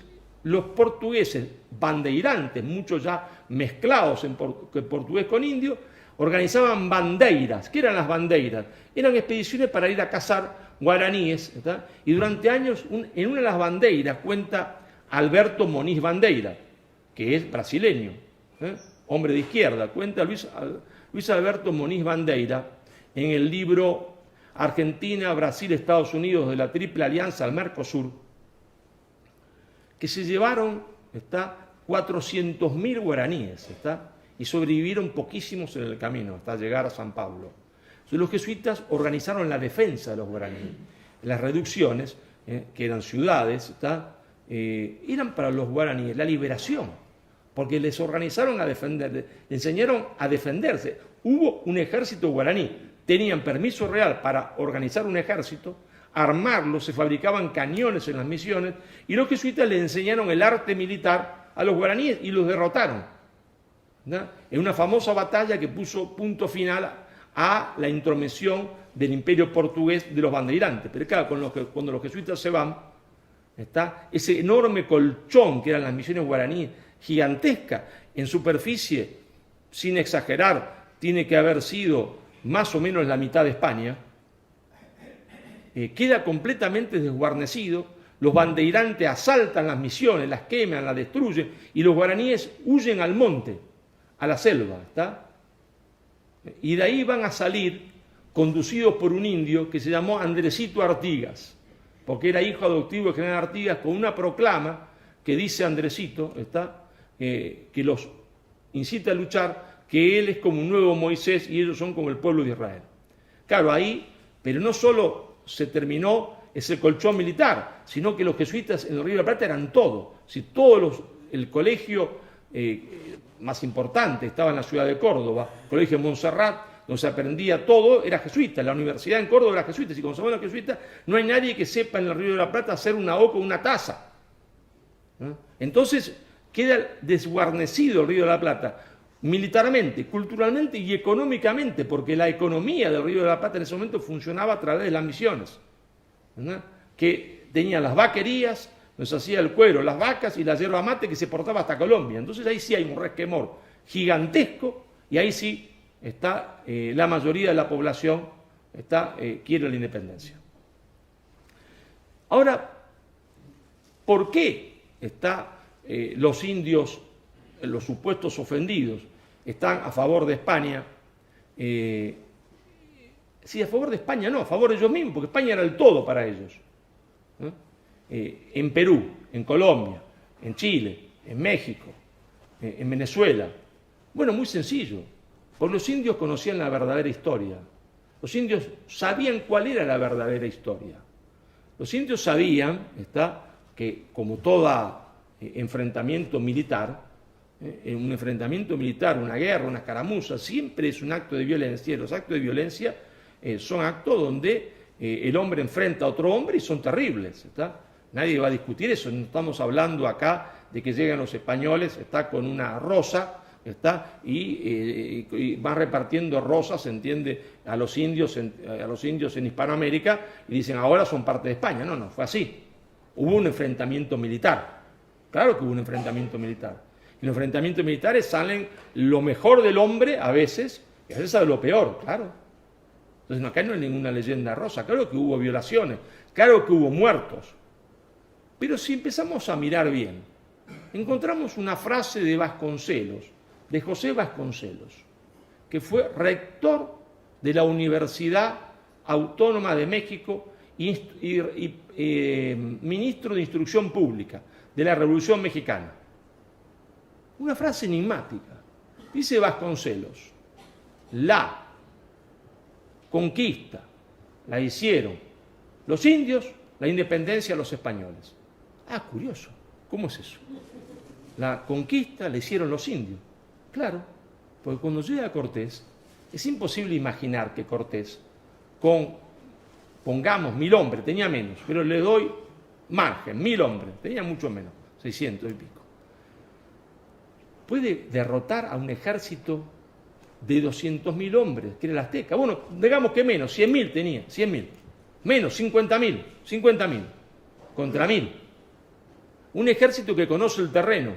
los portugueses bandeirantes, muchos ya mezclados en portugués con indio, organizaban bandeiras. ¿Qué eran las bandeiras? Eran expediciones para ir a cazar guaraníes, ¿está?, y durante años, en una de las bandeiras, cuenta Alberto Moniz Bandeira, que es brasileño, hombre de izquierda, cuenta Luis Alberto Moniz Bandeira en el libro Argentina, Brasil, Estados Unidos de la Triple Alianza al Mercosur, que se llevaron 400.000 guaraníes, y sobrevivieron poquísimos en el camino hasta llegar a San Pablo. Entonces, los jesuitas organizaron la defensa de los guaraníes. Las reducciones, que eran ciudades, eran para los guaraníes la liberación, porque les organizaron a defender, les enseñaron a defenderse. Hubo un ejército guaraní, tenían permiso real para organizar un ejército, armarlo, se fabricaban cañones en las misiones, y los jesuitas les enseñaron el arte militar a los guaraníes y los derrotaron, ¿no?, en una famosa batalla que puso punto final a la intromisión del imperio portugués de los bandeirantes. Pero claro, cuando los jesuitas se van, ese enorme colchón que eran las misiones guaraníes, gigantesca, en superficie, sin exagerar, tiene que haber sido más o menos la mitad de España, queda completamente desguarnecido. Los bandeirantes asaltan las misiones, las queman, las destruyen, y los guaraníes huyen al monte, a la selva, y de ahí van a salir conducidos por un indio que se llamó Andresito Artigas, porque era hijo adoptivo del general Artigas, con una proclama que dice Andresito, que los incita a luchar, que él es como un nuevo Moisés y ellos son como el pueblo de Israel. Claro, ahí, pero no solo se terminó ese colchón militar, sino que los jesuitas en el Río de la Plata eran todo. Si el colegio más importante estaba en la ciudad de Córdoba, el colegio de Montserrat, donde se aprendía todo, era jesuita. La universidad en Córdoba era jesuita. Si conocemos a los jesuitas, no hay nadie que sepa en el Río de la Plata hacer una O con una taza, ¿no? Entonces queda desguarnecido el Río de la Plata, militarmente, culturalmente y económicamente, porque la economía del Río de la Plata en ese momento funcionaba a través de las misiones, ¿no?, que tenían las vaquerías, donde se hacía el cuero, las vacas y la yerba mate que se portaba hasta Colombia. Entonces ahí sí hay un resquemor gigantesco, y ahí sí está la mayoría de la población quiere la independencia. Ahora, ¿por qué los indios, los supuestos ofendidos, están a favor de España? Sí, a favor de España no, a favor de ellos mismos, porque España era el todo para ellos, ¿no? En Perú, en Colombia, en Chile, en México, en Venezuela. Bueno, muy sencillo, porque los indios conocían la verdadera historia. Los indios sabían cuál era la verdadera historia. Los indios sabían que, como todo enfrentamiento militar, Un enfrentamiento militar, una guerra, una escaramuza, siempre es un acto de violencia. Y los actos de violencia son actos donde el hombre enfrenta a otro hombre y son terribles. ¿Está? Nadie va a discutir eso. No estamos hablando acá de que llegan los españoles, está con una rosa, está y van repartiendo rosas, se entiende, a los indios en Hispanoamérica y dicen ahora son parte de España. No, no fue así. Hubo un enfrentamiento militar. Claro que hubo un enfrentamiento militar. Y los enfrentamientos militares salen lo mejor del hombre a veces, y a veces sale lo peor, claro. Entonces acá no hay ninguna leyenda rosa. Claro que hubo violaciones, claro que hubo muertos. Pero si empezamos a mirar bien, encontramos una frase de Vasconcelos, de José Vasconcelos, que fue rector de la Universidad Autónoma de México y ministro de Instrucción Pública de la Revolución Mexicana. Una frase enigmática. Dice Vasconcelos, la conquista la hicieron los indios, la independencia los españoles. Ah, curioso. ¿Cómo es eso? La conquista la hicieron los indios. Claro, porque cuando llega Cortés, es imposible imaginar que Cortés, pongamos 1000 hombres, tenía menos, pero le doy margen, 1000 hombres, tenía mucho menos, 600 y pico. Puede derrotar a un ejército de 200.000 hombres, que era el azteca. Bueno, digamos que menos, 100.000 tenía, 100.000. Menos, 50.000, contra 1000. Un ejército que conoce el terreno,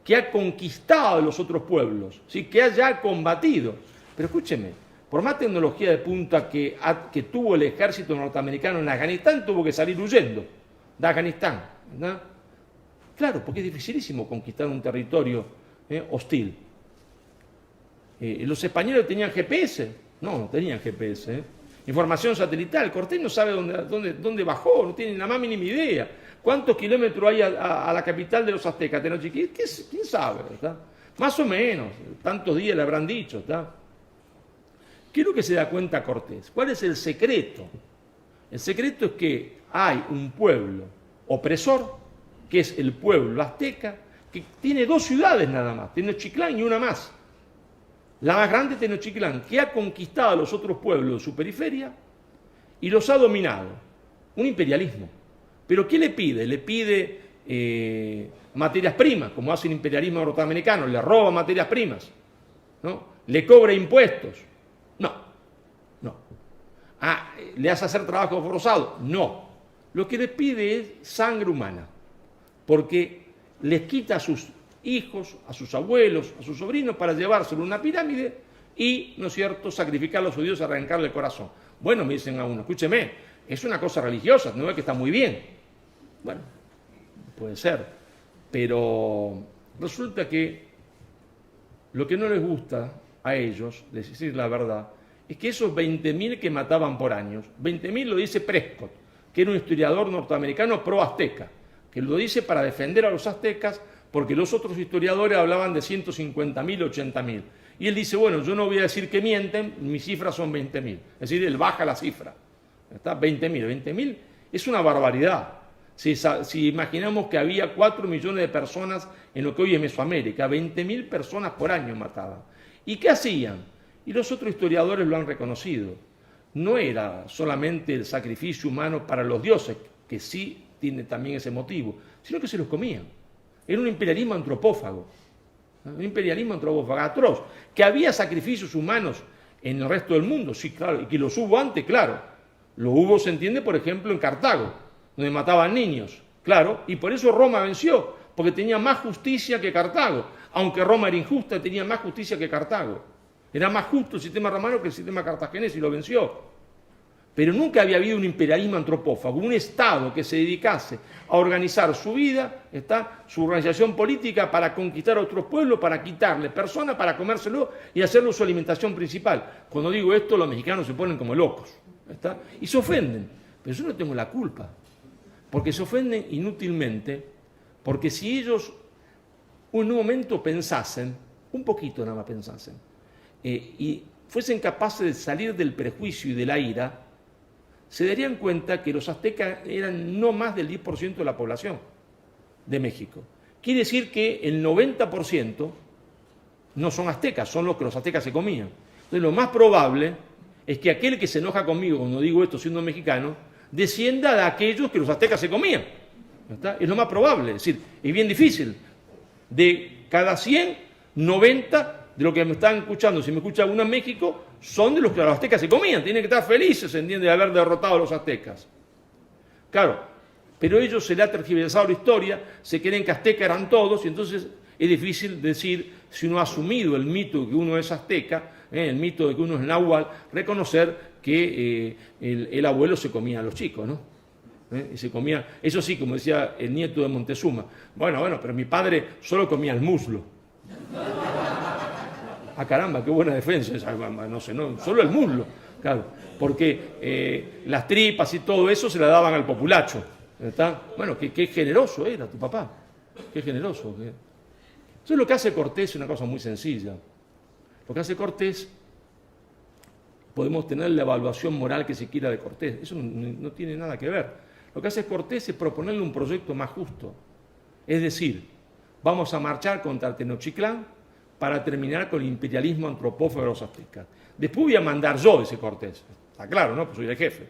que ha conquistado a los otros pueblos, ¿sí? Que ha ya combatido. Pero escúcheme, por más tecnología de punta que tuvo el ejército norteamericano en Afganistán, tuvo que salir huyendo de Afganistán, ¿no? Claro, porque es dificilísimo conquistar un territorio hostil. ¿Los españoles tenían GPS? No tenían GPS. Información satelital. Cortés no sabe dónde bajó, no tiene la más mínima idea. ¿Cuántos kilómetros hay a la capital de los aztecas? ¿Quién sabe? ¿Está? Más o menos, tantos días le habrán dicho. ¿Está? ¿Qué es lo que se da cuenta Cortés? ¿Cuál es el secreto? El secreto es que hay un pueblo opresor, que es el pueblo azteca, que tiene 2 ciudades nada más, Tenochtitlán y una más. La más grande, Tenochtitlán, que ha conquistado a los otros pueblos de su periferia y los ha dominado. Un imperialismo. ¿Pero qué le pide? Le pide materias primas, como hace el imperialismo norteamericano, le roba materias primas, ¿no? Le cobra impuestos. No. ¿Le hace hacer trabajo forzado? No. Lo que le pide es sangre humana, porque les quita a sus hijos, a sus abuelos, a sus sobrinos para llevárselo a una pirámide y, ¿no es cierto?, sacrificarlo a su Dios, arrancarle el corazón. Bueno, me dicen a uno, escúcheme, es una cosa religiosa, no es que está muy bien. Bueno, puede ser, pero resulta que lo que no les gusta a ellos, de decir la verdad, es que esos 20.000 que mataban por años, 20.000 lo dice Prescott, que era un historiador norteamericano pro-azteca, que lo dice para defender a los aztecas, porque los otros historiadores hablaban de 150.000, 80.000. Y él dice, bueno, yo no voy a decir que mienten, mis cifras son 20.000. Es decir, él baja la cifra. ¿Está? 20.000. 20.000 es una barbaridad. Si imaginamos que había 4 millones de personas en lo que hoy es Mesoamérica, 20.000 personas por año mataban. ¿Y qué hacían? Y los otros historiadores lo han reconocido. No era solamente el sacrificio humano para los dioses, que sí tiene también ese motivo, sino que se los comían. Era un imperialismo antropófago, un imperialismo antropófago atroz, que había sacrificios humanos en el resto del mundo, sí, claro, y que los hubo antes, claro. Lo hubo, se entiende, por ejemplo, en Cartago, donde mataban niños, claro, y por eso Roma venció, porque tenía más justicia que Cartago. Aunque Roma era injusta, tenía más justicia que Cartago. Era más justo el sistema romano que el sistema cartaginés y lo venció. Pero nunca había habido un imperialismo antropófago, un Estado que se dedicase a organizar su vida, su organización política para conquistar a otros pueblos, para quitarle personas, para comérselo y hacerlo su alimentación principal. Cuando digo esto, los mexicanos se ponen como locos, y se ofenden. Pero yo no tengo la culpa, porque se ofenden inútilmente, porque si ellos en un momento pensasen, un poquito nada más pensasen, y fuesen capaces de salir del prejuicio y de la ira, se darían cuenta que los aztecas eran no más del 10% de la población de México, quiere decir que el 90% no son aztecas, son los que los aztecas se comían. Entonces lo más probable es que aquel que se enoja conmigo cuando digo esto siendo mexicano, descienda de aquellos que los aztecas se comían. ¿Está? Es lo más probable, es decir, es bien difícil. De cada 100, 90 de los que me están escuchando, si me escucha uno en México, son de los que los aztecas se comían. Tienen que estar felices, se entiende, de haber derrotado a los aztecas. Claro, pero a ellos se le ha tergiversado la historia, se creen que aztecas eran todos, y entonces es difícil decir, si uno ha asumido el mito de que uno es azteca, el mito de que uno es náhuatl, reconocer que el abuelo se comía a los chicos, ¿no? Y se comía, eso sí, como decía el nieto de Montezuma, bueno, pero mi padre solo comía el muslo. Ah, caramba, qué buena defensa esa, no sé, no, solo el muslo, claro, porque las tripas y todo eso se la daban al populacho, ¿está? Bueno, qué generoso era tu papá, qué generoso. Entonces lo que hace Cortés es una cosa muy sencilla. Lo que hace Cortés, podemos tener la evaluación moral que se quiera de Cortés, eso no tiene nada que ver. Lo que hace Cortés es proponerle un proyecto más justo. Es decir, vamos a marchar contra Tenochtitlán para terminar con el imperialismo antropófago de los aztecas. Después voy a mandar yo, dice Cortés. Está claro, ¿no? Pues soy el jefe.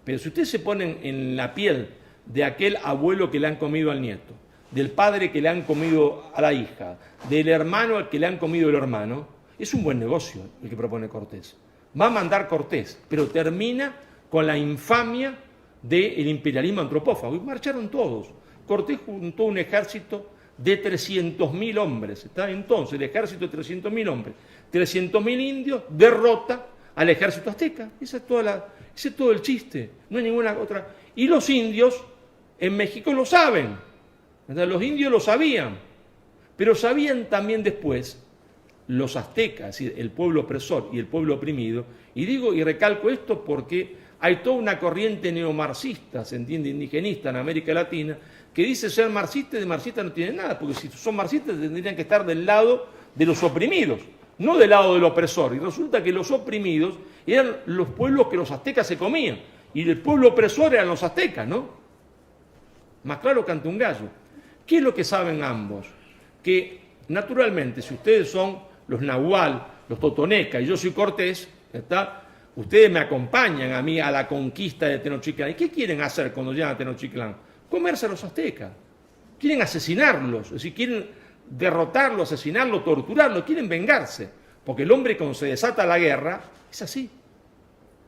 Pero si ustedes se ponen en la piel de aquel abuelo que le han comido al nieto, del padre que le han comido a la hija, del hermano al que le han comido el hermano, es un buen negocio el que propone Cortés. Va a mandar Cortés, pero termina con la infamia del imperialismo antropófago. Y marcharon todos. Cortés juntó un ejército de 300.000 hombres. ¿Está? Entonces, el ejército de 300.000 hombres, 300.000 indios, derrota al ejército azteca. Ese es todo el chiste. No hay ninguna otra. Y los indios en México lo saben. ¿Verdad? Los indios lo sabían. Pero sabían también después los aztecas, es decir, el pueblo opresor y el pueblo oprimido. Y digo y recalco esto porque hay toda una corriente neomarxista, se entiende, indigenista en América Latina, que dice ser marxista y de marxista no tiene nada, porque si son marxistas tendrían que estar del lado de los oprimidos, no del lado del opresor. Y resulta que los oprimidos eran los pueblos que los aztecas se comían, y el pueblo opresor eran los aztecas, ¿no? Más claro que ante un gallo. ¿Qué es lo que saben ambos? Que, naturalmente, si ustedes son los nahual, los totonecas, y yo soy Cortés, ¿está? Ustedes me acompañan a mí a la conquista de Tenochtitlán. ¿Y qué quieren hacer cuando llegan a Tenochtitlán? Comerse a los aztecas. Quieren asesinarlos, es decir, quieren derrotarlos, asesinarlos, torturarlos, quieren vengarse. Porque el hombre cuando se desata la guerra es así.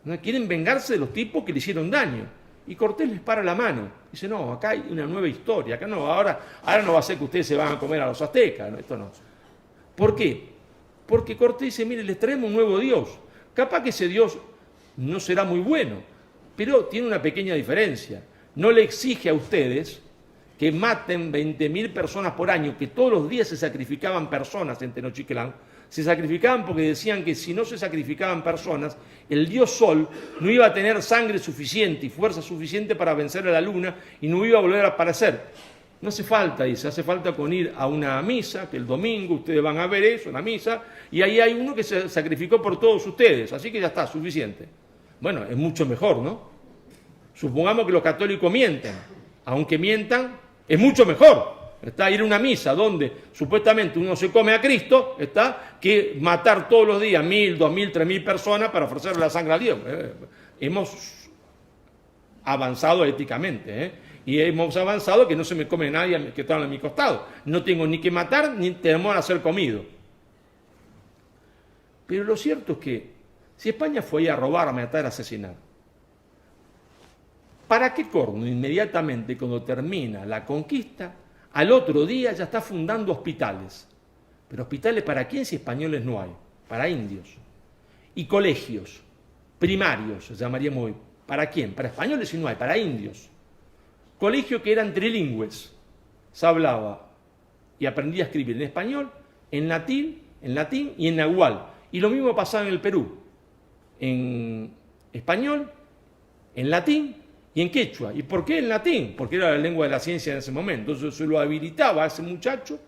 ¿No? Quieren vengarse de los tipos que le hicieron daño. Y Cortés les para la mano. Dice, no, acá hay una nueva historia. Acá no, ahora no va a ser que ustedes se van a comer a los aztecas. ¿No? Esto no. ¿Por qué? Porque Cortés dice, mire, les traemos un nuevo Dios. Capaz que ese Dios no será muy bueno, pero tiene una pequeña diferencia. No le exige a ustedes que maten 20.000 personas por año, que todos los días se sacrificaban personas en Tenochtitlán. Se sacrificaban porque decían que si no se sacrificaban personas, el dios Sol no iba a tener sangre suficiente y fuerza suficiente para vencer a la luna y no iba a volver a aparecer. No hace falta, dice, hace falta con ir a una misa, que el domingo ustedes van a ver eso, una misa, y ahí hay uno que se sacrificó por todos ustedes, así que ya está, suficiente. Bueno, es mucho mejor, ¿no? Supongamos que los católicos mienten, aunque mientan, es mucho mejor. Está ir a una misa donde supuestamente uno se come a Cristo, está, que matar todos los días 1.000, 2.000, 3.000 personas para ofrecerle la sangre a Dios. Hemos avanzado éticamente, y hemos avanzado que no se me come nadie que está a mi costado. No tengo ni que matar ni temor a ser comido. Pero lo cierto es que si España fue a robar, a matar, a asesinar, ¿para qué corno inmediatamente cuando termina la conquista, al otro día ya está fundando hospitales? Pero hospitales ¿para quién si españoles no hay? Para indios. Y colegios primarios, se llamaríamos hoy. ¿Para quién? Para españoles si no hay, para indios. Colegios que eran trilingües. Se hablaba y aprendía a escribir en español, en latín y en nahuatl. Y lo mismo pasaba en el Perú. En español, en latín y en quechua. ¿Y por qué en latín? Porque era la lengua de la ciencia en ese momento. Entonces se lo habilitaba a ese muchacho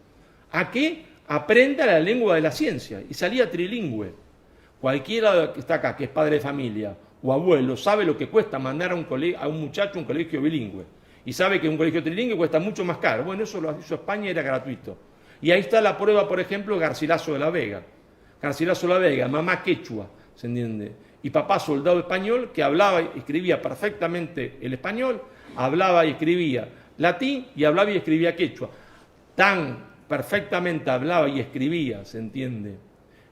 a que aprenda la lengua de la ciencia. Y salía trilingüe. Cualquiera que está acá, que es padre de familia o abuelo, sabe lo que cuesta mandar a un muchacho a un colegio bilingüe. y sabe que un colegio trilingüe cuesta mucho más caro. Bueno, eso lo hizo España, era gratuito. Y ahí está la prueba, por ejemplo, Garcilaso de la Vega. Garcilaso de la Vega, mamá quechua, ¿se entiende? Y papá soldado español que hablaba y escribía perfectamente el español, hablaba y escribía latín y hablaba y escribía quechua. Tan perfectamente hablaba y escribía, ¿se entiende?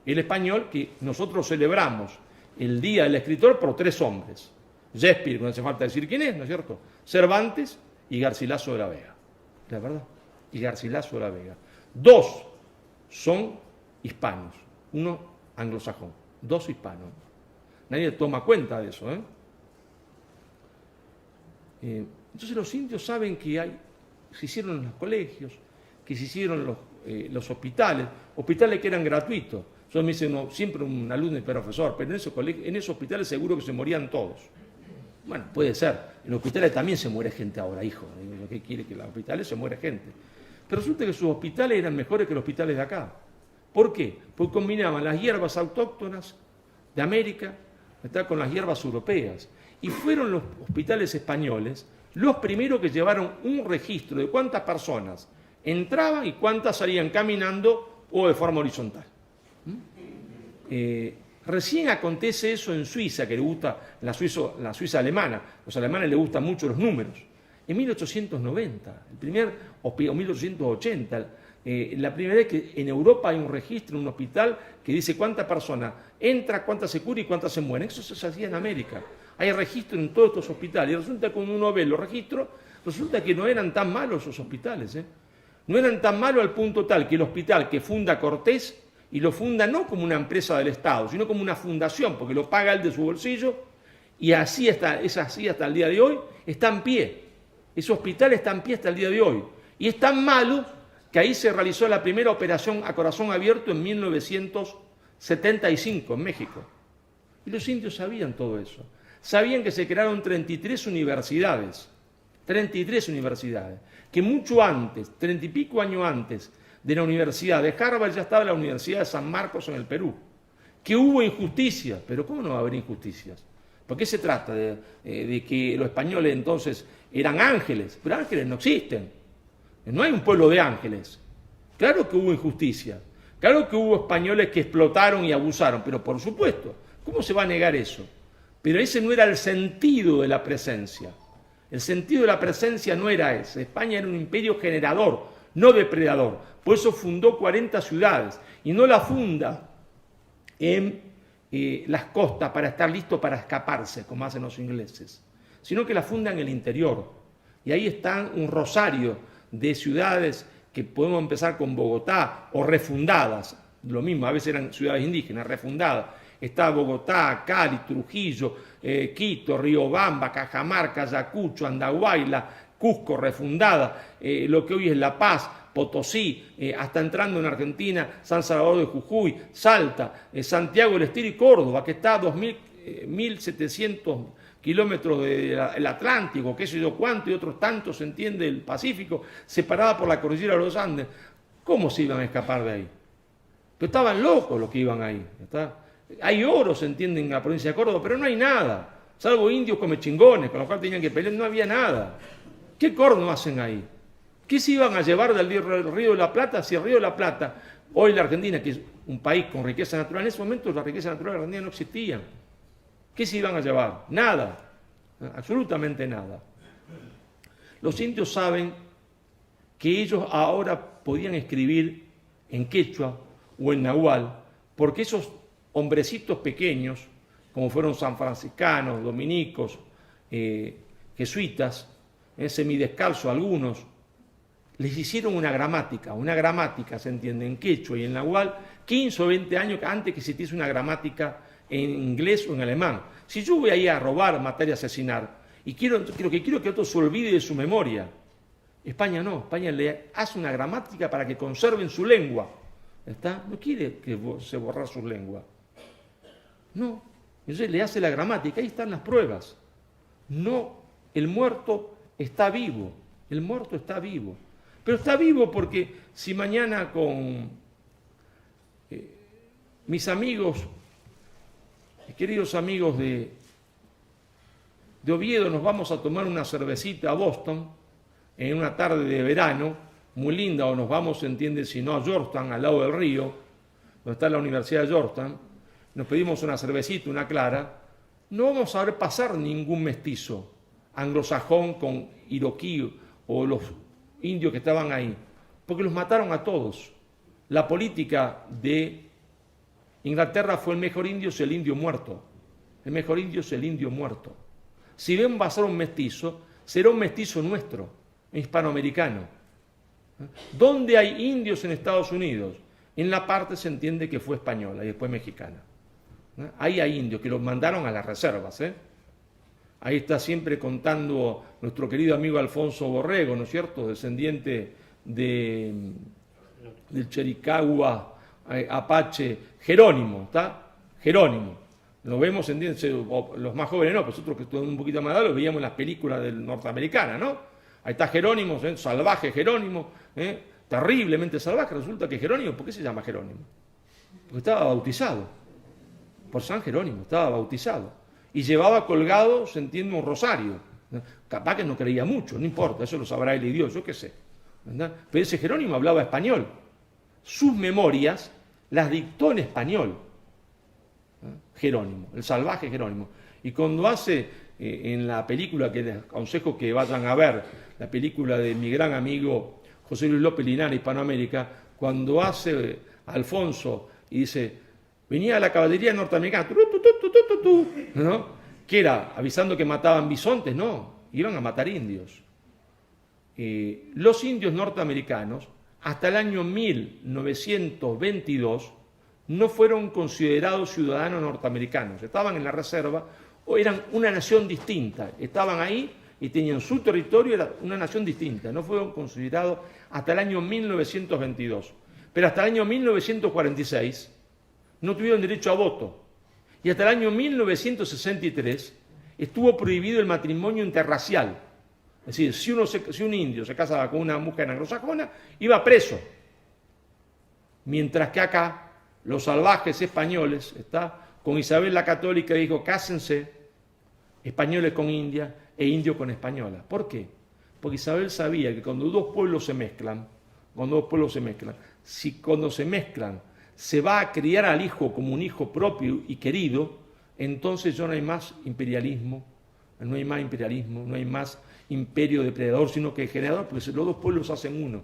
El español que nosotros celebramos el Día del Escritor por 3 hombres. Shakespeare, no hace falta decir quién es, ¿no es cierto? Cervantes y Garcilaso de la Vega. ¿La verdad? Y Garcilaso de la Vega. 2 son hispanos, 1 anglosajón, 2 hispanos. Nadie toma cuenta de eso, ¿eh? Entonces los indios saben que se hicieron los colegios, que se hicieron los hospitales que eran gratuitos. Yo me hice siempre un alumno y profesor, pero en esos hospitales seguro que se morían todos. Bueno, puede ser. En los hospitales también se muere gente ahora, hijo. ¿Qué quiere que en los hospitales se muere gente? Pero resulta que sus hospitales eran mejores que los hospitales de acá. ¿Por qué? Porque combinaban las hierbas autóctonas de América con las hierbas europeas. Y fueron los hospitales españoles los primeros que llevaron un registro de cuántas personas entraban y cuántas salían caminando o de forma horizontal. Recién acontece eso en Suiza, que le gusta la Suiza alemana. Los alemanes les gustan mucho los números. En 1890, o 1880, la primera vez que en Europa hay un registro, un hospital, que dice cuántas personas entra, cuántas se cura y cuántas se mueren. Eso se hacía en América. Hay registro en todos estos hospitales. Y resulta que cuando uno ve los registros, resulta que no eran tan malos esos hospitales. No eran tan malos al punto tal que el hospital que funda Cortés, y lo funda no como una empresa del Estado, sino como una fundación, porque lo paga él de su bolsillo, y así es así hasta el día de hoy, está en pie. Ese hospital está en pie hasta el día de hoy. Y es tan malo que ahí se realizó la primera operación a corazón abierto en 1975 en México. Y los indios sabían todo eso. Sabían que se crearon 33 universidades, que mucho antes, 30 y pico años antes de la Universidad de Harvard ya estaba la Universidad de San Marcos en el Perú, que hubo injusticias, pero ¿cómo no va a haber injusticias? ¿Por qué se trata de que los españoles entonces eran ángeles? Pero ángeles no existen, no hay un pueblo de ángeles. Claro que hubo injusticia, claro que hubo españoles que explotaron y abusaron, pero por supuesto, ¿cómo se va a negar eso? Pero ese no era el sentido de la presencia. El sentido de la presencia no era ese. España era un imperio generador, no depredador. Por eso fundó 40 ciudades y no la funda en las costas para estar listo para escaparse, como hacen los ingleses, sino que la funda en el interior. Y ahí están un rosario de ciudades que podemos empezar con Bogotá o refundadas. Lo mismo, a veces eran ciudades indígenas, refundadas. Está Bogotá, Cali, Trujillo, Quito, Riobamba, Cajamarca, Ayacucho, Andahuayla, Cusco, refundada, lo que hoy es La Paz, Potosí, hasta entrando en Argentina, San Salvador de Jujuy, Salta, Santiago del Estero y Córdoba, que está a 1.700 kilómetros del Atlántico, qué sé yo cuánto, y otros tantos, se entiende, el Pacífico, separada por la cordillera de los Andes. ¿Cómo se iban a escapar de ahí? Pero estaban locos los que iban ahí, ¿está? Hay oro, se entiende, en la provincia de Córdoba, pero no hay nada, salvo indios comechingones, con los cuales tenían que pelear, no había nada. ¿Qué corno hacen ahí? ¿Qué se iban a llevar del Río de la Plata? Si el Río de la Plata, hoy la Argentina, que es un país con riqueza natural, en ese momento la riqueza natural de la Argentina no existía. ¿Qué se iban a llevar? Nada, absolutamente nada. Los indios saben que ellos ahora podían escribir en quechua o en nahual, porque esos hombrecitos pequeños, como fueron sanfranciscanos, dominicos, jesuitas, semidescalzos algunos, les hicieron una gramática, se entiende, en quechua y en nahual, 15 o 20 años antes que existiese una gramática en inglés o en alemán. Si yo voy ahí a robar, matar y asesinar, y quiero que otro se olvide de su memoria, España no, España le hace una gramática para que conserven su lengua, ¿está? No quiere que se borrar su lengua, no, entonces le hace la gramática, ahí están las pruebas. No, el muerto está vivo, pero está vivo porque si mañana con mis amigos, mis queridos amigos de Oviedo, nos vamos a tomar una cervecita a Boston, en una tarde de verano, muy linda, o nos vamos, se entiende, si no a Georgetown, al lado del río, donde está la Universidad de Georgetown, nos pedimos una cervecita, una clara, no vamos a ver pasar ningún mestizo anglosajón con iroquí o los indios que estaban ahí, porque los mataron a todos. La política de Inglaterra fue el mejor indio es el indio muerto. El mejor indio es el indio muerto. Si ven pasar un mestizo, será un mestizo nuestro, hispanoamericano. ¿Dónde hay indios en Estados Unidos? En la parte se entiende que fue española y después mexicana. Ahí hay indios que los mandaron a las reservas. Ahí está siempre contando nuestro querido amigo Alfonso Borrego, ¿no es cierto? Descendiente del Chiricahua Apache, Jerónimo, ¿está? Jerónimo. Lo vemos, entiéndase, los más jóvenes no, pero nosotros que estamos un poquito más edad lo veíamos en las películas norteamericanas, ¿no? Ahí está Jerónimo, salvaje Jerónimo, terriblemente salvaje. Resulta que Jerónimo, ¿por qué se llama Jerónimo? Porque estaba bautizado por San Jerónimo, estaba bautizado. Y llevaba colgado, se entiende, un rosario. Capaz que no creía mucho, no importa, eso lo sabrá él y Dios, yo qué sé. ¿Verdad? Pero ese Jerónimo hablaba español. Sus memorias las dictó en español. Jerónimo, el salvaje Jerónimo. Y cuando hace en la película, que les aconsejo que vayan a ver, la película de mi gran amigo José Luis López Linares, Hispanoamérica, cuando hace Alfonso y dice, venía la caballería norteamericana, ¿no? ¿Qué era? Avisando que mataban bisontes, no, iban a matar indios. Los indios norteamericanos, hasta el año 1922, no fueron considerados ciudadanos norteamericanos, estaban en la reserva o eran una nación distinta, estaban ahí y tenían su territorio, era una nación distinta, no fueron considerados hasta el año 1922, pero hasta el año 1946 no tuvieron derecho a voto y hasta el año 1963 estuvo prohibido el matrimonio interracial, es decir, si un indio se casaba con una mujer anglosajona, iba preso, mientras que acá los salvajes españoles, está con Isabel la Católica, dijo, cásense españoles con India e indios con españolas. ¿Por qué? Porque Isabel sabía que cuando dos pueblos se mezclan, si cuando se mezclan se va a criar al hijo como un hijo propio y querido, entonces ya no hay más imperialismo, no hay más imperio depredador, sino que generador, porque los dos pueblos hacen uno.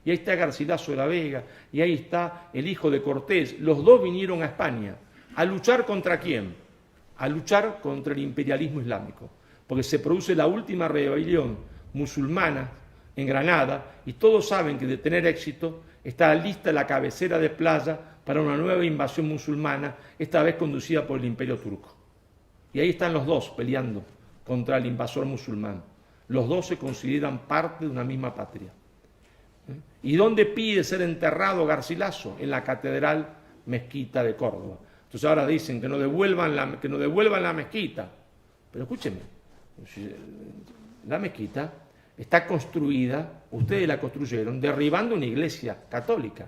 Y ahí está Garcilaso de la Vega, y ahí está el hijo de Cortés. Los dos vinieron a España. ¿A luchar contra quién? A luchar contra el imperialismo islámico. Porque se produce la última rebelión musulmana en Granada, y todos saben que de tener éxito está lista la cabecera de playa para una nueva invasión musulmana, esta vez conducida por el imperio turco. Y ahí están los dos peleando contra el invasor musulmán. Los dos se consideran parte de una misma patria. ¿Y dónde pide ser enterrado Garcilaso? En la Catedral Mezquita de Córdoba. Entonces ahora dicen que no devuelvan la mezquita. Pero escúchenme, la mezquita está construida, ustedes la construyeron derribando una iglesia católica.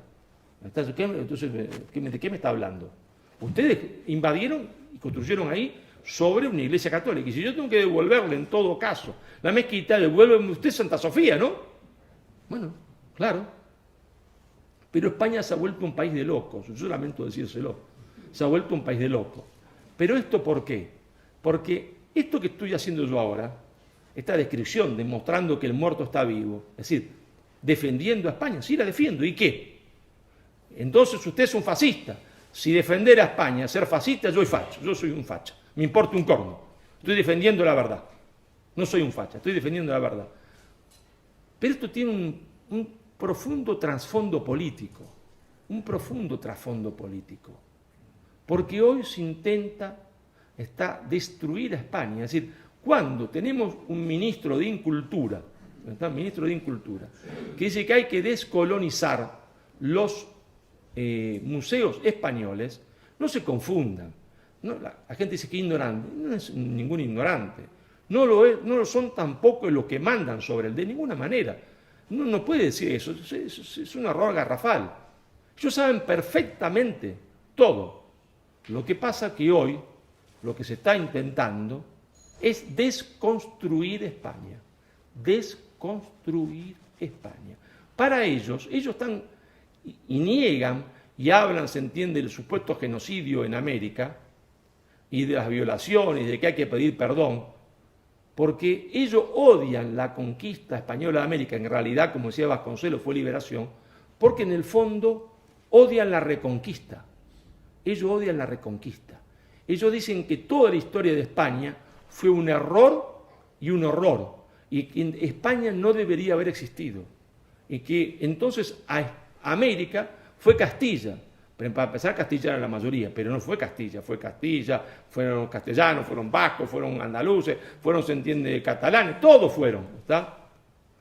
Entonces, ¿de qué me está hablando? Ustedes invadieron y construyeron ahí sobre una iglesia católica. Y si yo tengo que devolverle en todo caso la mezquita, devuélveme usted Santa Sofía, ¿no? Bueno, claro. Pero España se ha vuelto un país de locos, yo lamento decírselo, se ha vuelto un país de locos. ¿Pero esto por qué? Porque esto que estoy haciendo yo ahora, esta descripción demostrando que el muerto está vivo, es decir, defendiendo a España, sí la defiendo, ¿y qué? Entonces usted es un fascista. Si defender a España, ser fascista, yo soy un facha, me importa un corno, estoy defendiendo la verdad, no soy un facha, estoy defendiendo la verdad. Pero esto tiene un profundo trasfondo político, porque hoy se intenta destruir a España. Es decir, cuando tenemos un ministro de Incultura, que dice que hay que descolonizar los museos españoles, no se confundan. No, la gente dice que es ignorante, no es ningún ignorante, no lo son tampoco los que mandan sobre él, de ninguna manera. No puede decir eso, es un error garrafal. Ellos saben perfectamente todo. Lo que pasa que hoy lo que se está intentando es desconstruir España. desconstruir España. Para ellos están y niegan y hablan, se entiende, del supuesto genocidio en América y de las violaciones, de que hay que pedir perdón, porque ellos odian la conquista española de América, en realidad, como decía Vasconcelos, fue liberación, porque en el fondo odian la reconquista. Ellos odian la reconquista. Ellos dicen que toda la historia de España fue un error y un horror, y que España no debería haber existido, y que entonces a América fue Castilla. Pero para empezar, Castilla era la mayoría, pero no fue Castilla, fueron castellanos, fueron vascos, fueron andaluces, fueron, se entiende, catalanes, todos fueron, ¿está?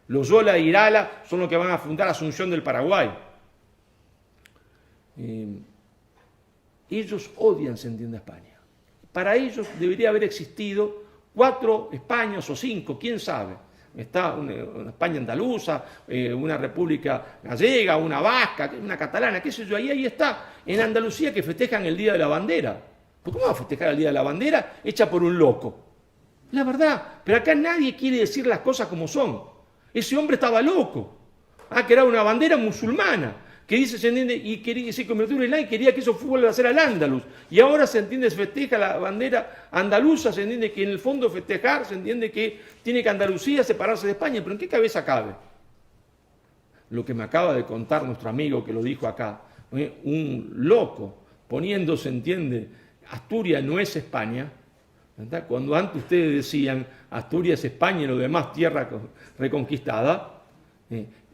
Loyola e Irala son los que van a fundar Asunción del Paraguay. Ellos odian, se entiende, a España. Para ellos debería haber existido 4 Españas o 5, quién sabe. Está una España andaluza, una república gallega, una vasca, una catalana, qué sé yo, ahí está. En Andalucía que festejan el Día de la Bandera. ¿Por qué vamos a festejar el Día de la Bandera hecha por un loco? La verdad, pero acá nadie quiere decir las cosas como son. Ese hombre estaba loco. Que era una bandera musulmana, que dice, se entiende, y se convirtió en Islam y quería que eso vuelva a ser al Andaluz. Y ahora se entiende, se festeja la bandera andaluza, se entiende que en el fondo festejar, se entiende que tiene que Andalucía separarse de España, pero ¿en qué cabeza cabe? Lo que me acaba de contar nuestro amigo que lo dijo acá, un loco poniendo, se entiende, Asturias no es España, ¿verdad? Cuando antes ustedes decían Asturias es España y lo demás tierra reconquistada,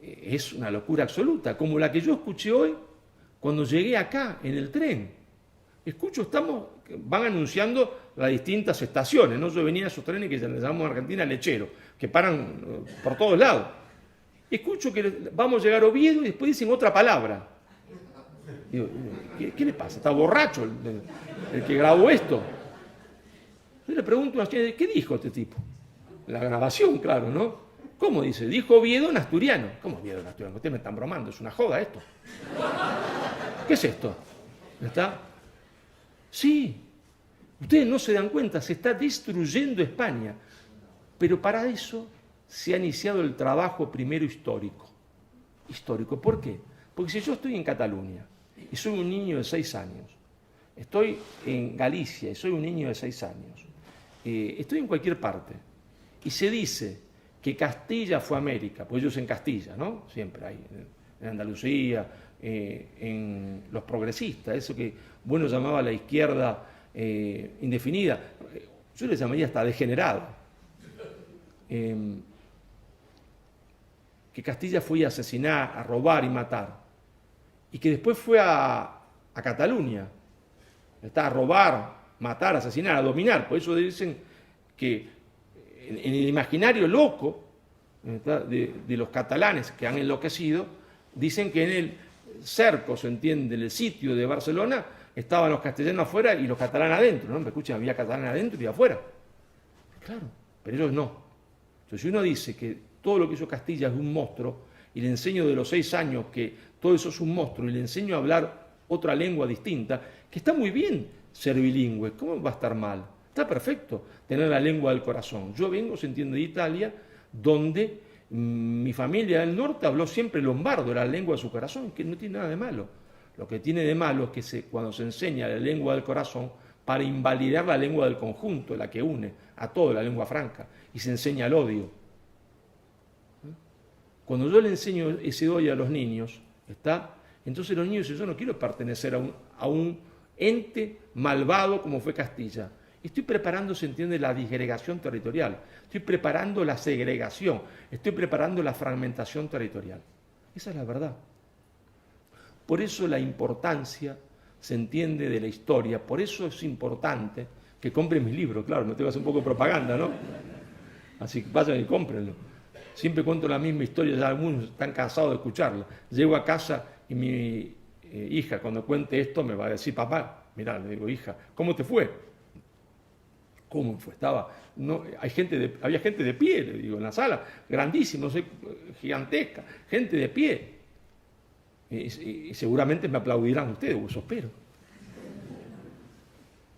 es una locura absoluta, como la que yo escuché hoy cuando llegué acá en el tren. Escucho, van anunciando las distintas estaciones, ¿no? Yo venía a esos trenes que les llamamos en Argentina lechero, que paran por todos lados. Escucho que vamos a llegar a Oviedo y después dicen otra palabra. Digo, ¿qué le pasa? ¿Está borracho el que grabó esto? Yo le pregunto a usted, ¿qué dijo este tipo? La grabación, claro, ¿no? ¿Cómo dice? Dijo Oviedo en asturiano. ¿Cómo Oviedo en asturiano? Ustedes me están bromando, es una joda esto. ¿Qué es esto? ¿Está? Sí. Ustedes no se dan cuenta, se está destruyendo España. Pero para eso se ha iniciado el trabajo primero histórico. Histórico, ¿por qué? Porque si yo estoy en Cataluña y soy un niño de 6 años, estoy en Galicia y soy un niño de 6 años, estoy en cualquier parte, y se dice que Castilla fue América, pues ellos en Castilla, ¿no? Siempre hay, en Andalucía, en los progresistas, eso que bueno llamaba la izquierda indefinida, yo les llamaría hasta degenerada. Que Castilla fue a asesinar, a robar y matar, y que después fue a Cataluña, a robar, matar, asesinar, a dominar. Por eso dicen que en el imaginario loco de los catalanes que han enloquecido, dicen que en el cerco, se entiende, en el sitio de Barcelona, estaban los castellanos afuera y los catalanes adentro, ¿no? Me escuchan, había catalanes adentro y afuera. Claro, pero ellos no. Entonces, si uno dice que todo lo que hizo Castilla es un monstruo, y le enseño de los 6 años que todo eso es un monstruo, y le enseño a hablar otra lengua distinta, que está muy bien ser bilingüe, ¿cómo va a estar mal? Está perfecto tener la lengua del corazón. Yo vengo, se entiende, de Italia, donde mi familia del norte habló siempre lombardo, era la lengua de su corazón, que no tiene nada de malo. Lo que tiene de malo es que cuando se enseña la lengua del corazón, para invalidar la lengua del conjunto, la que une a todo, la lengua franca, y se enseña el odio. Cuando yo le enseño ese odio a los niños, entonces los niños dicen, yo no quiero pertenecer a un ente malvado como fue Castilla. Estoy preparando, se entiende, la disgregación territorial, estoy preparando la segregación, estoy preparando la fragmentación territorial. Esa es la verdad. Por eso la importancia, se entiende, de la historia, por eso es importante que compren mis libros, claro, me tengo que hacer un poco de propaganda, ¿no? Así que vayan y cómprenlo. Siempre cuento la misma historia, ya algunos están cansados de escucharla. Llego a casa y mi hija, cuando cuente esto, me va a decir, papá, mirá, le digo, hija, ¿cómo te fue? ¿Cómo fue? Había gente de pie, le digo, en la sala, grandísima, no sé, gigantesca, gente de pie. Y seguramente me aplaudirán ustedes, eso espero.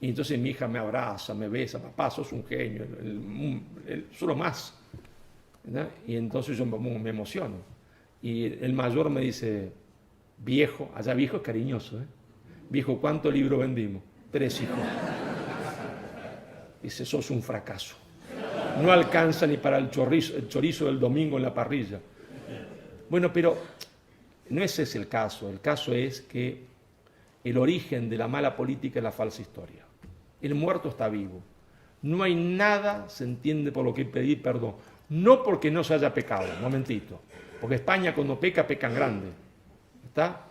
Y entonces mi hija me abraza, me besa, papá, sos un genio, sos lo más. ¿verdad? Y entonces yo me emociono. Y el mayor me dice, viejo, allá viejo es cariñoso, ¿eh? Viejo, ¿cuántos libros vendimos? 3 hijos. Dice, sos un fracaso. No alcanza ni para el chorizo del domingo en la parrilla. Bueno, pero no ese es el caso. El caso es que el origen de la mala política es la falsa historia. El muerto está vivo. No hay nada, se entiende, por lo que pedí perdón. No porque no se haya pecado, momentito. Porque España cuando peca, peca en grande. ¿Está?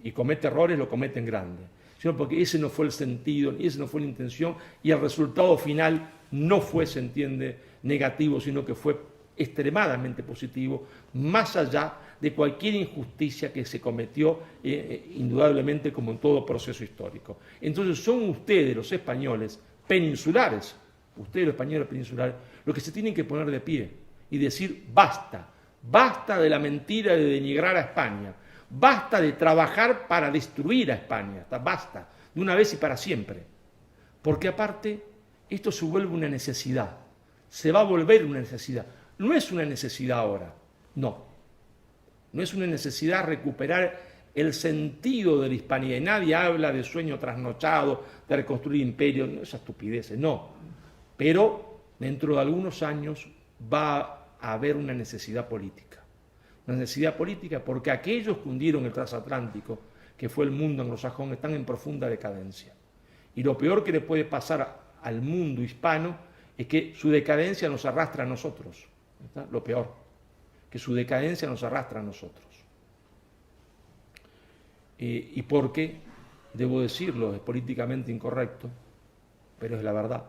Y comete errores, lo comete en grande. Sino porque ese no fue el sentido, y esa no fue la intención, y el resultado final no fue, se entiende, negativo, sino que fue extremadamente positivo, más allá de cualquier injusticia que se cometió, indudablemente, como en todo proceso histórico. Entonces son ustedes, los españoles peninsulares, ustedes los españoles peninsulares, los que se tienen que poner de pie y decir basta, basta de la mentira de denigrar a España, basta de trabajar para destruir a España, basta, de una vez y para siempre. Porque aparte, esto se vuelve una necesidad, se va a volver una necesidad. No es una necesidad ahora, no. No es una necesidad recuperar el sentido de la hispanidad. Y nadie habla de sueño trasnochado, de reconstruir imperio, no, esas estupideces, no. Pero dentro de algunos años va a haber una necesidad política. Una necesidad política porque aquellos que hundieron el transatlántico, que fue el mundo anglosajón, están en profunda decadencia. Y lo peor que le puede pasar al mundo hispano es que su decadencia nos arrastra a nosotros. ¿Está? Lo peor, que su decadencia nos arrastra a nosotros. Y porque, debo decirlo, es políticamente incorrecto, pero es la verdad.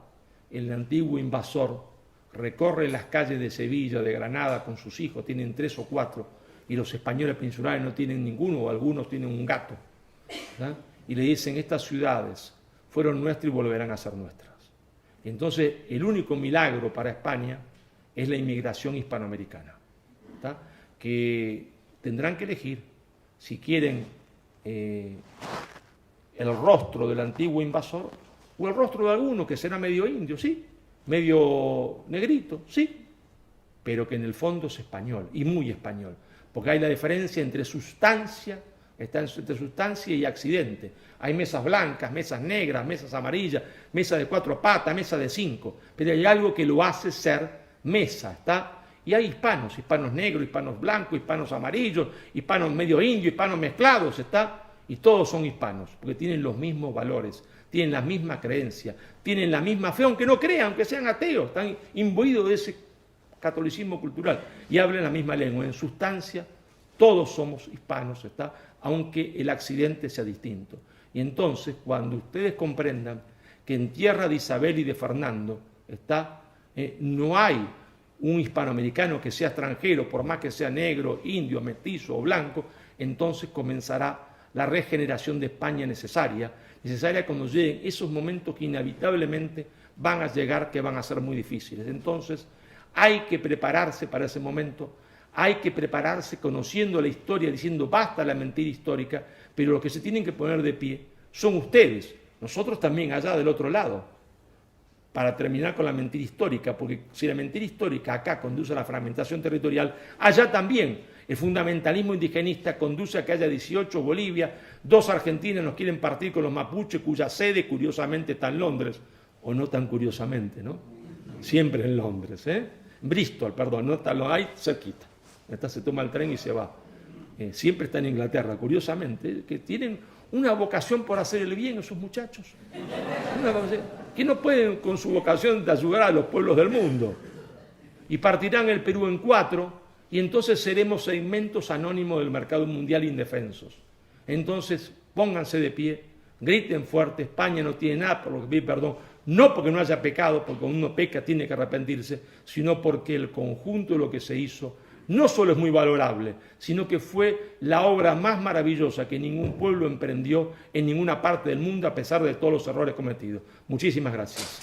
El antiguo invasor recorre las calles de Sevilla, de Granada, con sus hijos, tienen 3 o 4, y los españoles peninsulares no tienen ninguno, o algunos tienen un gato, ¿verdad? Y le dicen, estas ciudades fueron nuestras y volverán a ser nuestras. Entonces, el único milagro para España es la inmigración hispanoamericana, ¿está? Que tendrán que elegir si quieren el rostro del antiguo invasor o el rostro de alguno que será medio indio, sí, medio negrito, sí, pero que en el fondo es español, y muy español, porque hay la diferencia entre sustancia, está entre sustancia y accidente. Hay mesas blancas, mesas negras, mesas amarillas, mesas de 4 patas, mesas de 5, pero hay algo que lo hace ser mesa, ¿está? Y hay hispanos, hispanos negros, hispanos blancos, hispanos amarillos, hispanos medio indios, hispanos mezclados, ¿está? Y todos son hispanos, porque tienen los mismos valores, tienen la misma creencia, tienen la misma fe, aunque no crean, aunque sean ateos, están imbuidos de ese catolicismo cultural y hablan la misma lengua. En sustancia, todos somos hispanos, ¿está? Aunque el accidente sea distinto. Y entonces, cuando ustedes comprendan que en tierra de Isabel y de Fernando, ¿está? No hay un hispanoamericano que sea extranjero, por más que sea negro, indio, mestizo o blanco, entonces comenzará la regeneración de España necesaria cuando lleguen esos momentos que inevitablemente van a llegar, que van a ser muy difíciles. Entonces, hay que prepararse para ese momento, hay que prepararse conociendo la historia, diciendo basta la mentira histórica, pero los que se tienen que poner de pie son ustedes, nosotros también allá del otro lado, para terminar con la mentira histórica, porque si la mentira histórica acá conduce a la fragmentación territorial, allá también el fundamentalismo indigenista conduce a que haya 18 Bolivia, 2 Argentinas nos quieren partir con los mapuches, cuya sede curiosamente está en Londres, o no tan curiosamente, ¿no? Siempre en Londres, Bristol, perdón, no está, lo hay cerquita. Se toma el tren y se va. Siempre está en Inglaterra, curiosamente, que tienen una vocación por hacer el bien esos muchachos. Que no pueden con su vocación de ayudar a los pueblos del mundo. Y partirán el Perú en 4 y entonces seremos segmentos anónimos del mercado mundial indefensos. Entonces, pónganse de pie, griten fuerte, España no tiene nada por lo que pedir perdón, no porque no haya pecado, porque cuando uno peca tiene que arrepentirse, sino porque el conjunto de lo que se hizo no solo es muy valorable, sino que fue la obra más maravillosa que ningún pueblo emprendió en ninguna parte del mundo a pesar de todos los errores cometidos. Muchísimas gracias.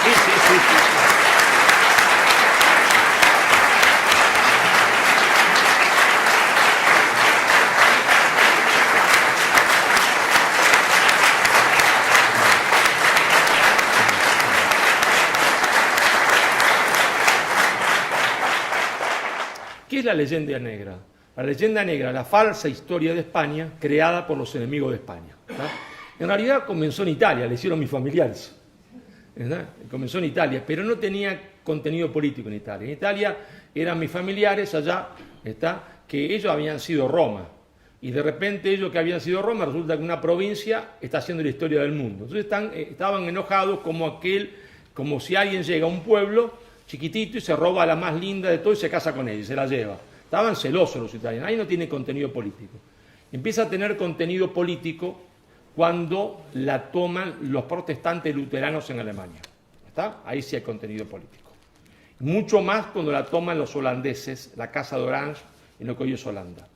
Sí. ¿Qué es la leyenda negra? La leyenda negra, la falsa historia de España creada por los enemigos de España. ¿Verdad? En realidad comenzó en Italia, le hicieron mis familiares. ¿Verdad? Comenzó en Italia, pero no tenía contenido político en Italia. En Italia eran mis familiares allá, que ellos habían sido Roma. Y de repente ellos que habían sido Roma, resulta que una provincia está haciendo la historia del mundo. Entonces estaban enojados como si alguien llega a un pueblo chiquitito y se roba a la más linda de todo y se casa con ella y se la lleva. Estaban celosos los italianos. Ahí no tiene contenido político. Empieza a tener contenido político cuando la toman los protestantes luteranos en Alemania. ¿Está? Ahí sí hay contenido político. Mucho más cuando la toman los holandeses, la Casa de Orange, en lo que hoy es Holanda.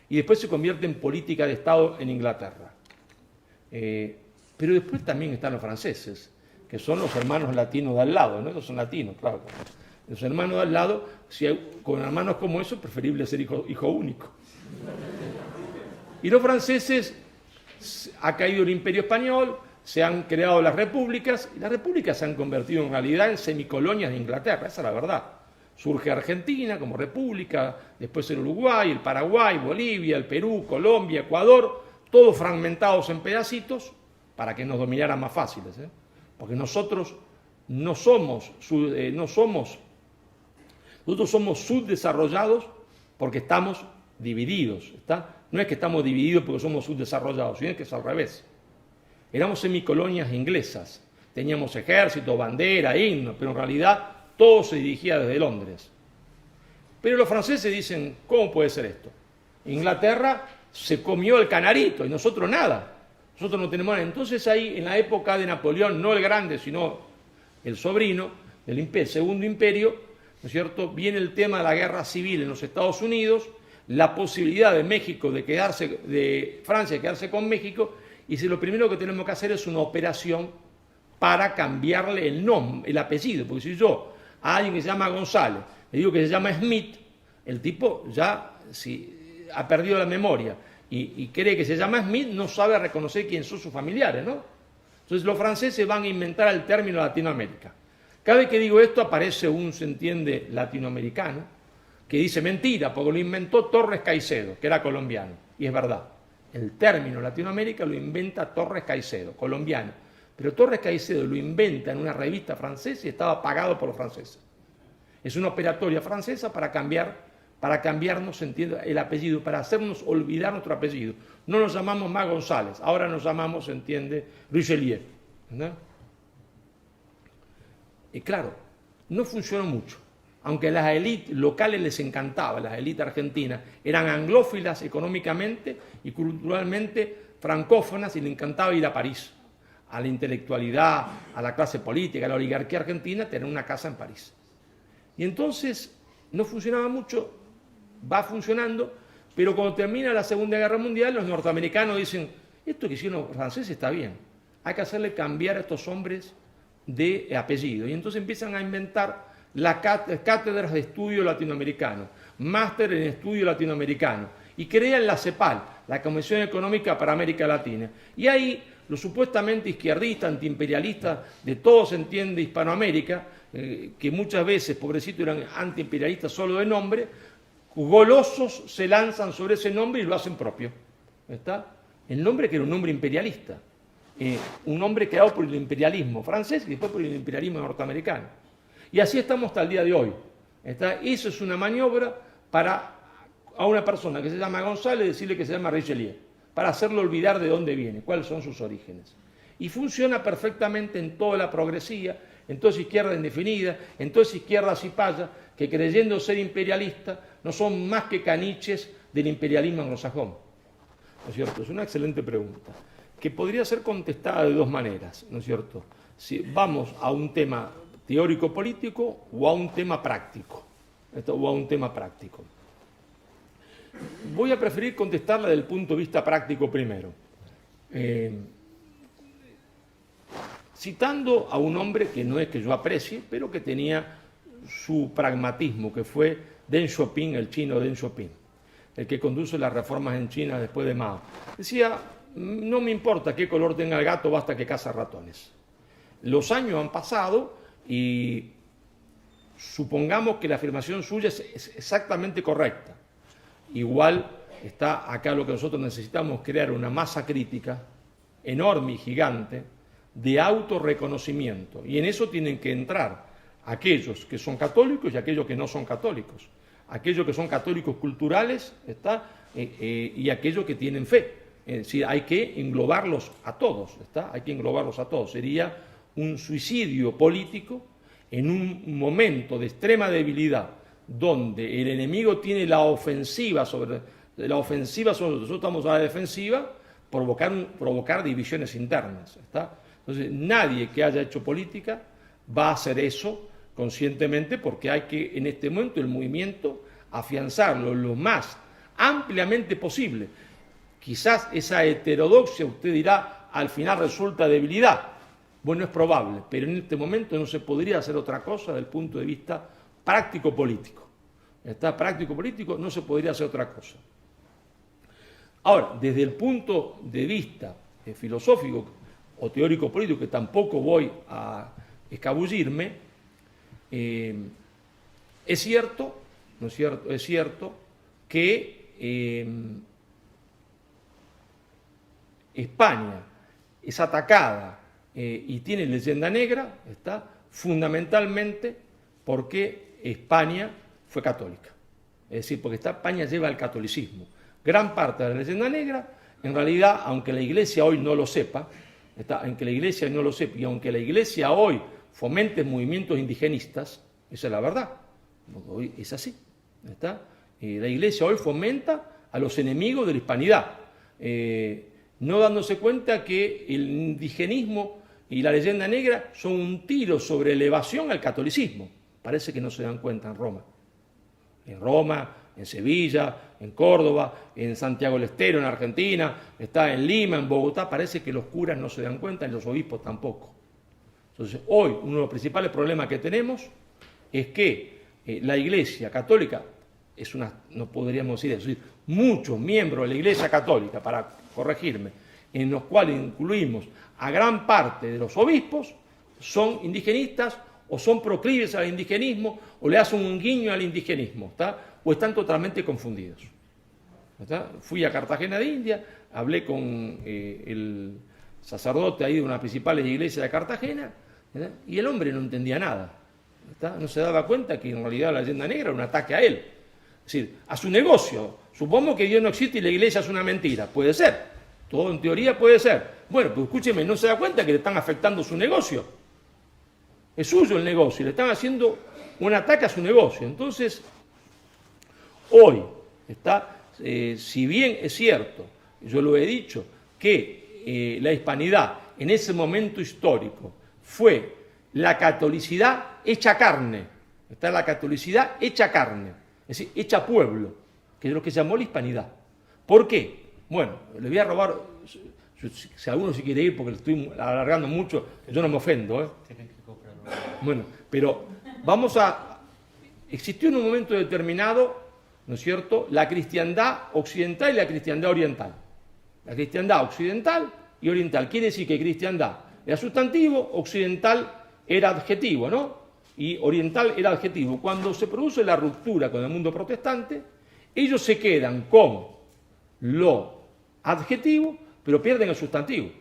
Y después se convierte en política de Estado en Inglaterra. Pero después también están los franceses, que son los hermanos latinos de al lado, ¿no? Ellos son latinos, claro. Los hermanos de al lado, con hermanos como esos, preferible ser hijo único. Y los franceses, ha caído el Imperio Español, se han creado las repúblicas, y las repúblicas se han convertido en realidad en semicolonias de Inglaterra, esa es la verdad. Surge Argentina como república, después el Uruguay, el Paraguay, Bolivia, el Perú, Colombia, Ecuador, todos fragmentados en pedacitos para que nos dominaran más fáciles, ¿eh? Porque nosotros nosotros somos subdesarrollados porque estamos divididos, ¿está? No es que estamos divididos porque somos subdesarrollados, sino que es al revés. Éramos semicolonias inglesas, teníamos ejército, bandera, himno, pero en realidad todo se dirigía desde Londres. Pero los franceses dicen, ¿cómo puede ser esto? Inglaterra se comió el canarito y nosotros nada. Nosotros no tenemos nada. Entonces ahí, en la época de Napoleón, no el grande, sino el sobrino del Segundo Imperio, ¿no es cierto?, viene el tema de la guerra civil en los Estados Unidos, la posibilidad de Francia de quedarse con México, y si lo primero que tenemos que hacer es una operación para cambiarle el nombre, el apellido, porque si yo a alguien que se llama González le digo que se llama Smith, el tipo ya ha perdido la memoria y cree que se llama Smith, no sabe reconocer quién son sus familiares, ¿no? Entonces los franceses van a inventar el término Latinoamérica. Cada vez que digo esto aparece un, se entiende, latinoamericano que dice mentira, porque lo inventó Torres Caicedo, que era colombiano, y es verdad. El término Latinoamérica lo inventa Torres Caicedo, colombiano. Pero Torres Caicedo lo inventa en una revista francesa y estaba pagado por los franceses. Es una operatoria francesa para cambiarnos, entiende, el apellido, para hacernos olvidar nuestro apellido. No nos llamamos más González, ahora nos llamamos, entiende, Richelieu, ¿no? Y claro, no funcionó mucho. Aunque a las élites locales les encantaba, las élites argentinas eran anglófilas económicamente y culturalmente francófonas y les encantaba ir a París, a la intelectualidad, a la clase política, a la oligarquía argentina, tener una casa en París. Y entonces no funcionaba mucho, va funcionando, pero cuando termina la Segunda Guerra Mundial, los norteamericanos dicen, esto que hicieron los franceses está bien, hay que hacerle cambiar a estos hombres de apellido. Y entonces empiezan a inventar las cátedras de estudio latinoamericano, máster en estudio latinoamericano, y crean la CEPAL, la Comisión Económica para América Latina. Y ahí los supuestamente izquierdistas, antiimperialistas de todo se entiende Hispanoamérica, que muchas veces, pobrecitos, eran antiimperialistas solo de nombre, golosos se lanzan sobre ese nombre y lo hacen propio. ¿Está? El nombre que era un nombre imperialista, un nombre creado por el imperialismo francés y después por el imperialismo norteamericano. Y así estamos hasta el día de hoy. Eso es una maniobra para a una persona que se llama González decirle que se llama Richelieu, para hacerlo olvidar de dónde viene, cuáles son sus orígenes. Y funciona perfectamente en toda la progresía, en toda esa izquierda indefinida, en toda esa izquierda cipaya, que creyendo ser imperialista no son más que caniches del imperialismo anglosajón. ¿No es cierto? Es una excelente pregunta, que podría ser contestada de dos maneras, ¿no es cierto? Si vamos a un tema teórico-político o a un tema práctico. Voy a preferir contestarla desde el punto de vista práctico primero. Citando a un hombre que no es que yo aprecie, pero que tenía su pragmatismo, que fue Deng Xiaoping, el chino Deng Xiaoping, el que conduce las reformas en China después de Mao. Decía, no me importa qué color tenga el gato, basta que caza ratones. Los años han pasado y supongamos que la afirmación suya es exactamente correcta. Igual está acá lo que nosotros necesitamos, crear una masa crítica enorme y gigante de autorreconocimiento. Y en eso tienen que entrar aquellos que son católicos y aquellos que no son católicos. Aquellos que son católicos culturales y aquellos que tienen fe. Es decir, hay que englobarlos a todos. Hay que englobarlos a todos. Sería un suicidio político en un momento de extrema debilidad donde el enemigo tiene la ofensiva sobre nosotros estamos a la defensiva, provocar divisiones internas. Entonces, nadie que haya hecho política va a hacer eso conscientemente, porque hay que, en este momento, el movimiento afianzarlo lo más ampliamente posible. Quizás esa heterodoxia, usted dirá, al final resulta debilidad. Bueno, es probable, pero en este momento no se podría hacer otra cosa desde el punto de vista práctico-político. Práctico-político no se podría hacer otra cosa. Ahora, desde el punto de vista filosófico o teórico-político, que tampoco voy a escabullirme, es cierto, ¿no es cierto? Es cierto que España es atacada y tiene leyenda negra, fundamentalmente porque España fue católica. Es decir, porque España lleva el catolicismo. Gran parte de la leyenda negra, en realidad, aunque la Iglesia hoy no lo sepa, y aunque la Iglesia hoy fomente movimientos indigenistas, esa es la verdad, hoy es así. La Iglesia hoy fomenta a los enemigos de la hispanidad, no dándose cuenta que el indigenismo y la leyenda negra son un tiro sobre elevación al catolicismo. Parece que no se dan cuenta en Roma. En Sevilla, en Córdoba, en Santiago del Estero, en Argentina, en Lima, en Bogotá, parece que los curas no se dan cuenta y los obispos tampoco. Entonces, hoy uno de los principales problemas que tenemos es que la Iglesia Católica no podríamos decir eso, muchos miembros de la Iglesia Católica, para corregirme, en los cuales incluimos a gran parte de los obispos, son indigenistas o son proclives al indigenismo o le hacen un guiño al indigenismo, o están totalmente confundidos. Fui a Cartagena de India, hablé con el sacerdote ahí de una principal iglesia de Cartagena, y el hombre no entendía nada. No se daba cuenta que en realidad la leyenda negra era un ataque a él, es decir, a su negocio. Supongamos que Dios no existe y la iglesia es una mentira, puede ser, todo en teoría puede ser. Bueno, pues escúcheme, no se da cuenta que le están afectando su negocio. Es suyo el negocio, le están haciendo un ataque a su negocio. Entonces, hoy si bien es cierto, yo lo he dicho, que la hispanidad en ese momento histórico fue la catolicidad hecha carne, la catolicidad hecha carne, es decir, hecha pueblo, que es lo que se llamó la hispanidad. ¿Por qué? Bueno, le voy a robar, si alguno se quiere ir porque le estoy alargando mucho, yo no me ofendo, Bueno, pero existió en un momento determinado, ¿no es cierto?, la cristiandad occidental y la cristiandad oriental. La cristiandad occidental y oriental. Quiere decir que cristiandad era sustantivo, occidental era adjetivo, ¿no? Y oriental era adjetivo. Cuando se produce la ruptura con el mundo protestante, ellos se quedan con lo adjetivo, pero pierden el sustantivo.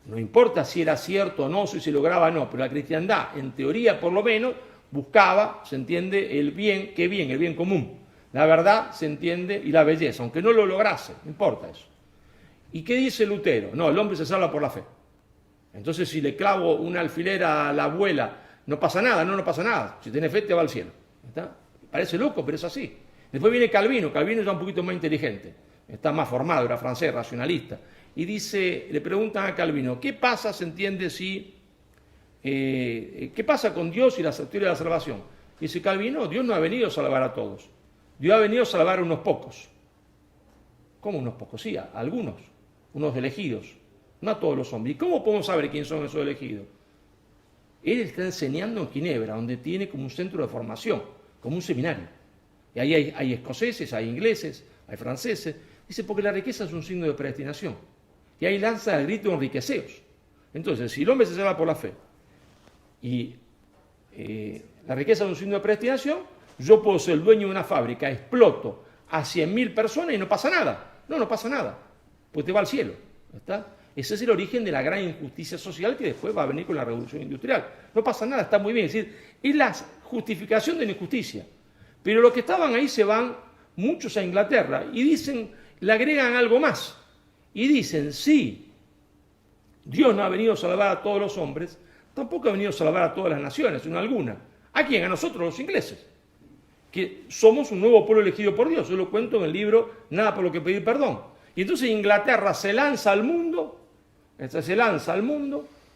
No importa si era cierto o no, si se lograba o no, pero la cristiandad, en teoría por lo menos, buscaba, se entiende, el bien, ¿qué bien? El bien común. La verdad, se entiende, y la belleza, aunque no lo lograse, no importa eso. ¿Y qué dice Lutero? No, el hombre se salva por la fe. Entonces, si le clavo un alfiler a la abuela, no pasa nada, no pasa nada. Si tiene fe, te va al cielo. Parece loco, pero es así. Después viene Calvino. Calvino es ya un poquito más inteligente. Está más formado, era francés, racionalista. Y dice, le preguntan a Calvino, ¿qué pasa, se entiende, qué pasa con Dios y la teoría de la salvación? Dice Calvino, Dios no ha venido a salvar a todos. Dios ha venido a salvar a unos pocos. ¿Cómo unos pocos? Sí, a algunos, unos elegidos, no a todos los hombres. ¿Y cómo podemos saber quién son esos elegidos? Él está enseñando en Ginebra, donde tiene como un centro de formación, como un seminario. Y ahí hay escoceses, hay ingleses, hay franceses. Dice, porque la riqueza es un signo de predestinación. Y ahí lanza el grito enriqueceos. Entonces, si el hombre se salva por la fe y La riqueza de un signo de predestinación, yo puedo ser el dueño de una fábrica, exploto a 100.000 personas y no pasa nada. No pasa nada, pues te va al cielo. ¿Está? Ese es el origen de la gran injusticia social que después va a venir con la revolución industrial. No pasa nada, está muy bien. Es decir, es la justificación de la injusticia. Pero los que estaban ahí se van muchos a Inglaterra y dicen, le agregan algo más. Y dicen, sí, Dios no ha venido a salvar a todos los hombres, tampoco ha venido a salvar a todas las naciones, sino alguna. ¿A quién? A nosotros, los ingleses, que somos un nuevo pueblo elegido por Dios. Yo lo cuento en el libro Nada por lo que pedir perdón. Y entonces Inglaterra se lanza al mundo,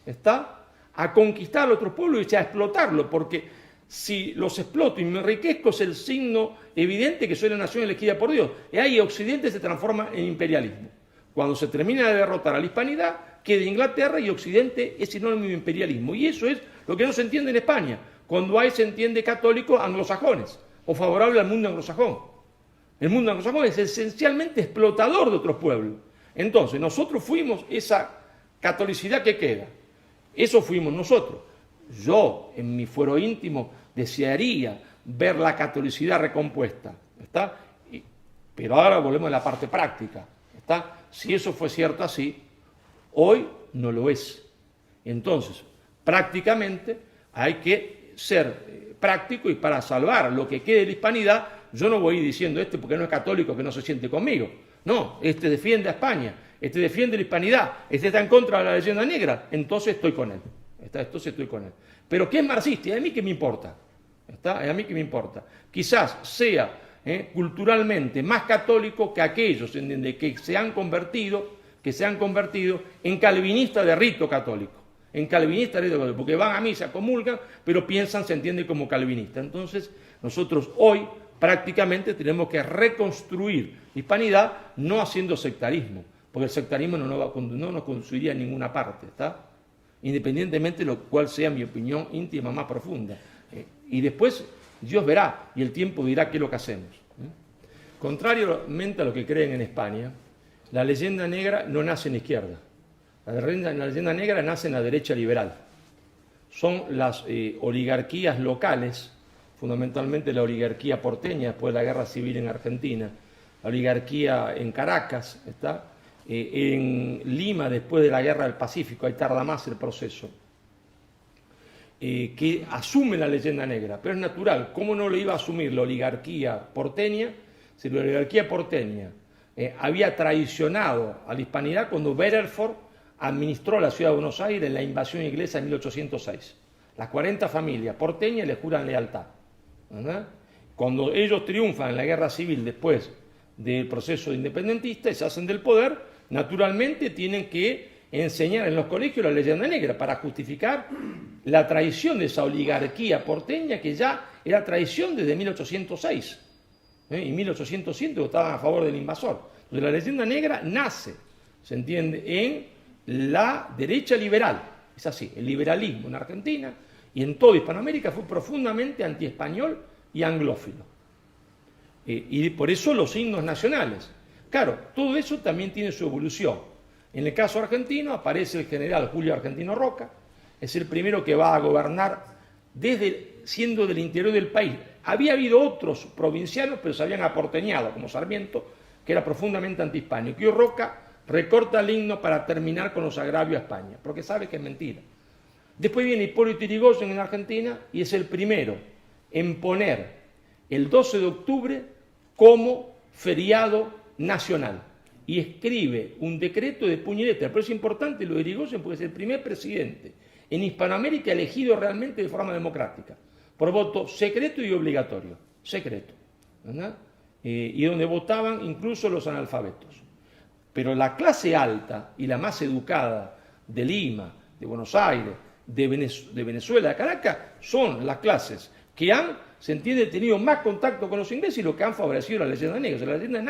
está a conquistar a otros pueblos y a explotarlo, porque si los exploto y me enriquezco es el signo evidente que soy la nación elegida por Dios. Y ahí Occidente se transforma en imperialismo. Cuando se termina de derrotar a la hispanidad, queda Inglaterra y Occidente es sinónimo de imperialismo. Y eso es lo que no se entiende en España. Cuando hay se entiende católicos anglosajones o favorable al mundo anglosajón. El mundo anglosajón es esencialmente explotador de otros pueblos. Entonces, nosotros fuimos esa catolicidad que queda. Eso fuimos nosotros. Yo, en mi fuero íntimo, desearía ver la catolicidad recompuesta. ¿Está? Pero ahora volvemos a la parte práctica. ¿Está? Si eso fue cierto así, hoy no lo es. Entonces, prácticamente hay que ser práctico y para salvar lo que quede de la hispanidad, yo no voy diciendo porque no es católico que no se siente conmigo. No, defiende a España, defiende la hispanidad, está en contra de la leyenda negra, entonces estoy con él. Entonces estoy con él. Pero ¿qué es marxista? ¿Y a mí qué me importa? ¿A mí qué me importa? Quizás sea culturalmente más católico que aquellos que se han convertido en calvinistas de rito católico. Porque van a misa, comulgan, pero piensan, se entiende como calvinistas. Entonces, nosotros hoy prácticamente tenemos que reconstruir la hispanidad no haciendo sectarismo, porque el sectarismo no nos conduciría a ninguna parte, ¿está? Independientemente de lo cual sea mi opinión íntima más profunda. Y después Dios verá y el tiempo dirá qué es lo que hacemos. Contrariamente a lo que creen en España, la leyenda negra no nace en la izquierda. La leyenda negra nace en la derecha liberal. Son las oligarquías locales, fundamentalmente la oligarquía porteña después de la guerra civil en Argentina, la oligarquía en Caracas, ¿está? En Lima después de la guerra del Pacífico, ahí tarda más el proceso, que asume la leyenda negra, pero es natural. ¿Cómo no lo iba a asumir la oligarquía porteña si la oligarquía porteña había traicionado a la hispanidad cuando Betterford administró la ciudad de Buenos Aires en la invasión inglesa en 1806? Las 40 familias porteñas le juran lealtad, ¿verdad? Cuando ellos triunfan en la guerra civil después del proceso independentista y se hacen del poder, naturalmente tienen que enseñar en los colegios la leyenda negra para justificar la traición de esa oligarquía porteña que ya era traición desde 1806. Y 1800 estaban a favor del invasor. Entonces la leyenda negra nace, se entiende, en la derecha liberal. Es así, el liberalismo en Argentina y en toda Hispanoamérica fue profundamente antiespañol y anglófilo. Y por eso los himnos nacionales. Claro, todo eso también tiene su evolución. En el caso argentino aparece el general Julio Argentino Roca, es el primero que va a gobernar siendo del interior del país. Había habido otros provincianos, pero se habían aporteñado, como Sarmiento, que era profundamente antihispánico. Y Roca recorta el himno para terminar con los agravios a España, porque sabe que es mentira. Después viene Hipólito Yrigoyen en Argentina y es el primero en poner el 12 de octubre como feriado nacional. Y escribe un decreto de puño y letra. Pero es importante lo de Yrigoyen porque es el primer presidente en Hispanoamérica elegido realmente de forma democrática, por voto secreto y obligatorio. Secreto, ¿verdad? Y donde votaban incluso los analfabetos. Pero la clase alta y la más educada de Lima, de Buenos Aires, de Venezuela, de Caracas, son las clases que han, se entiende, tenido más contacto con los ingleses y lo que han favorecido la leyenda negra. O sea, la leyenda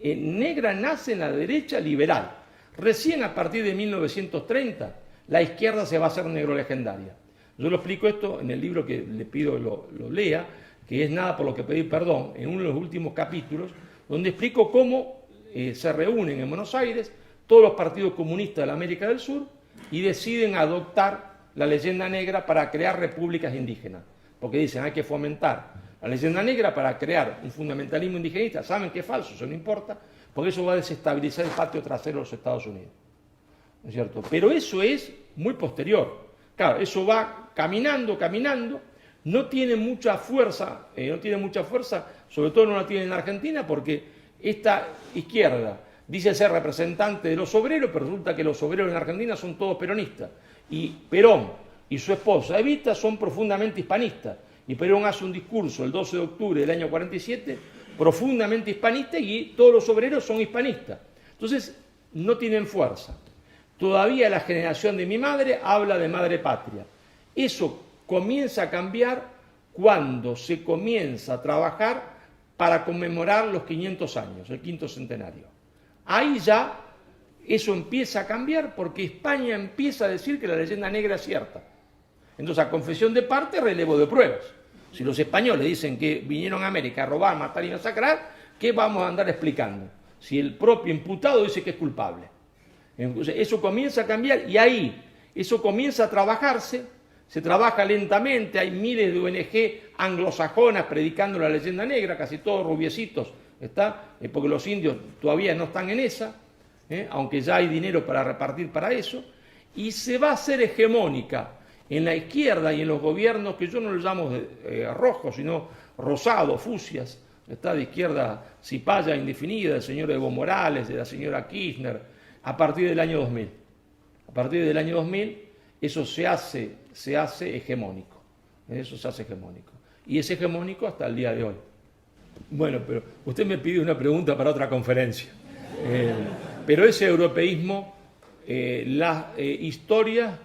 negra nace en la derecha liberal. Recién a partir de 1930, la izquierda se va a hacer negro legendaria. Yo lo explico esto en el libro que le pido lo lea, que es Nada por lo que pedir perdón, en uno de los últimos capítulos, donde explico cómo se reúnen en Buenos Aires todos los partidos comunistas de la América del Sur y deciden adoptar la leyenda negra para crear repúblicas indígenas. porque dicen hay que fomentar la leyenda negra para crear un fundamentalismo indigenista. Saben que es falso, eso no importa, porque eso va a desestabilizar el patio trasero de los Estados Unidos. ¿No es cierto? Pero eso es muy posterior. Claro, eso va caminando, no tiene mucha fuerza, sobre todo no la tiene en Argentina, porque esta izquierda dice ser representante de los obreros, pero resulta que los obreros en Argentina son todos peronistas. Y Perón y su esposa Evita son profundamente hispanistas. Y Perón hace un discurso el 12 de octubre del año 47, profundamente hispanista, y todos los obreros son hispanistas. Entonces, no tienen fuerza. Todavía la generación de mi madre habla de madre patria. Eso comienza a cambiar cuando se comienza a trabajar para conmemorar los 500 años, el quinto centenario. Ahí ya eso empieza a cambiar porque España empieza a decir que la leyenda negra es cierta. Entonces, a confesión de parte, relevo de pruebas. Si los españoles dicen que vinieron a América a robar, matar y masacrar, ¿qué vamos a andar explicando? Si el propio imputado dice que es culpable. Entonces, eso comienza a cambiar y ahí eso comienza a trabajarse, se trabaja lentamente, hay miles de ONG anglosajonas predicando la leyenda negra, casi todos rubiecitos, porque los indios todavía no están en esa, aunque ya hay dinero para repartir para eso, y se va a hacer hegemónica en la izquierda y en los gobiernos que yo no los llamo rojos, sino rosados, fucsias, de izquierda cipaya indefinida, del señor Evo Morales, de la señora Kirchner, a partir del año 2000. A partir del año 2000 eso se hace hegemónico. Eso se hace hegemónico. Y es hegemónico hasta el día de hoy. Bueno, pero usted me pide una pregunta para otra conferencia. Pero ese europeísmo, la historia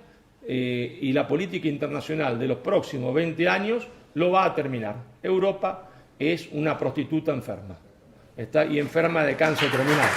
y la política internacional de los próximos 20 años lo va a terminar. Europa es una prostituta enferma. Y enferma de cáncer terminal.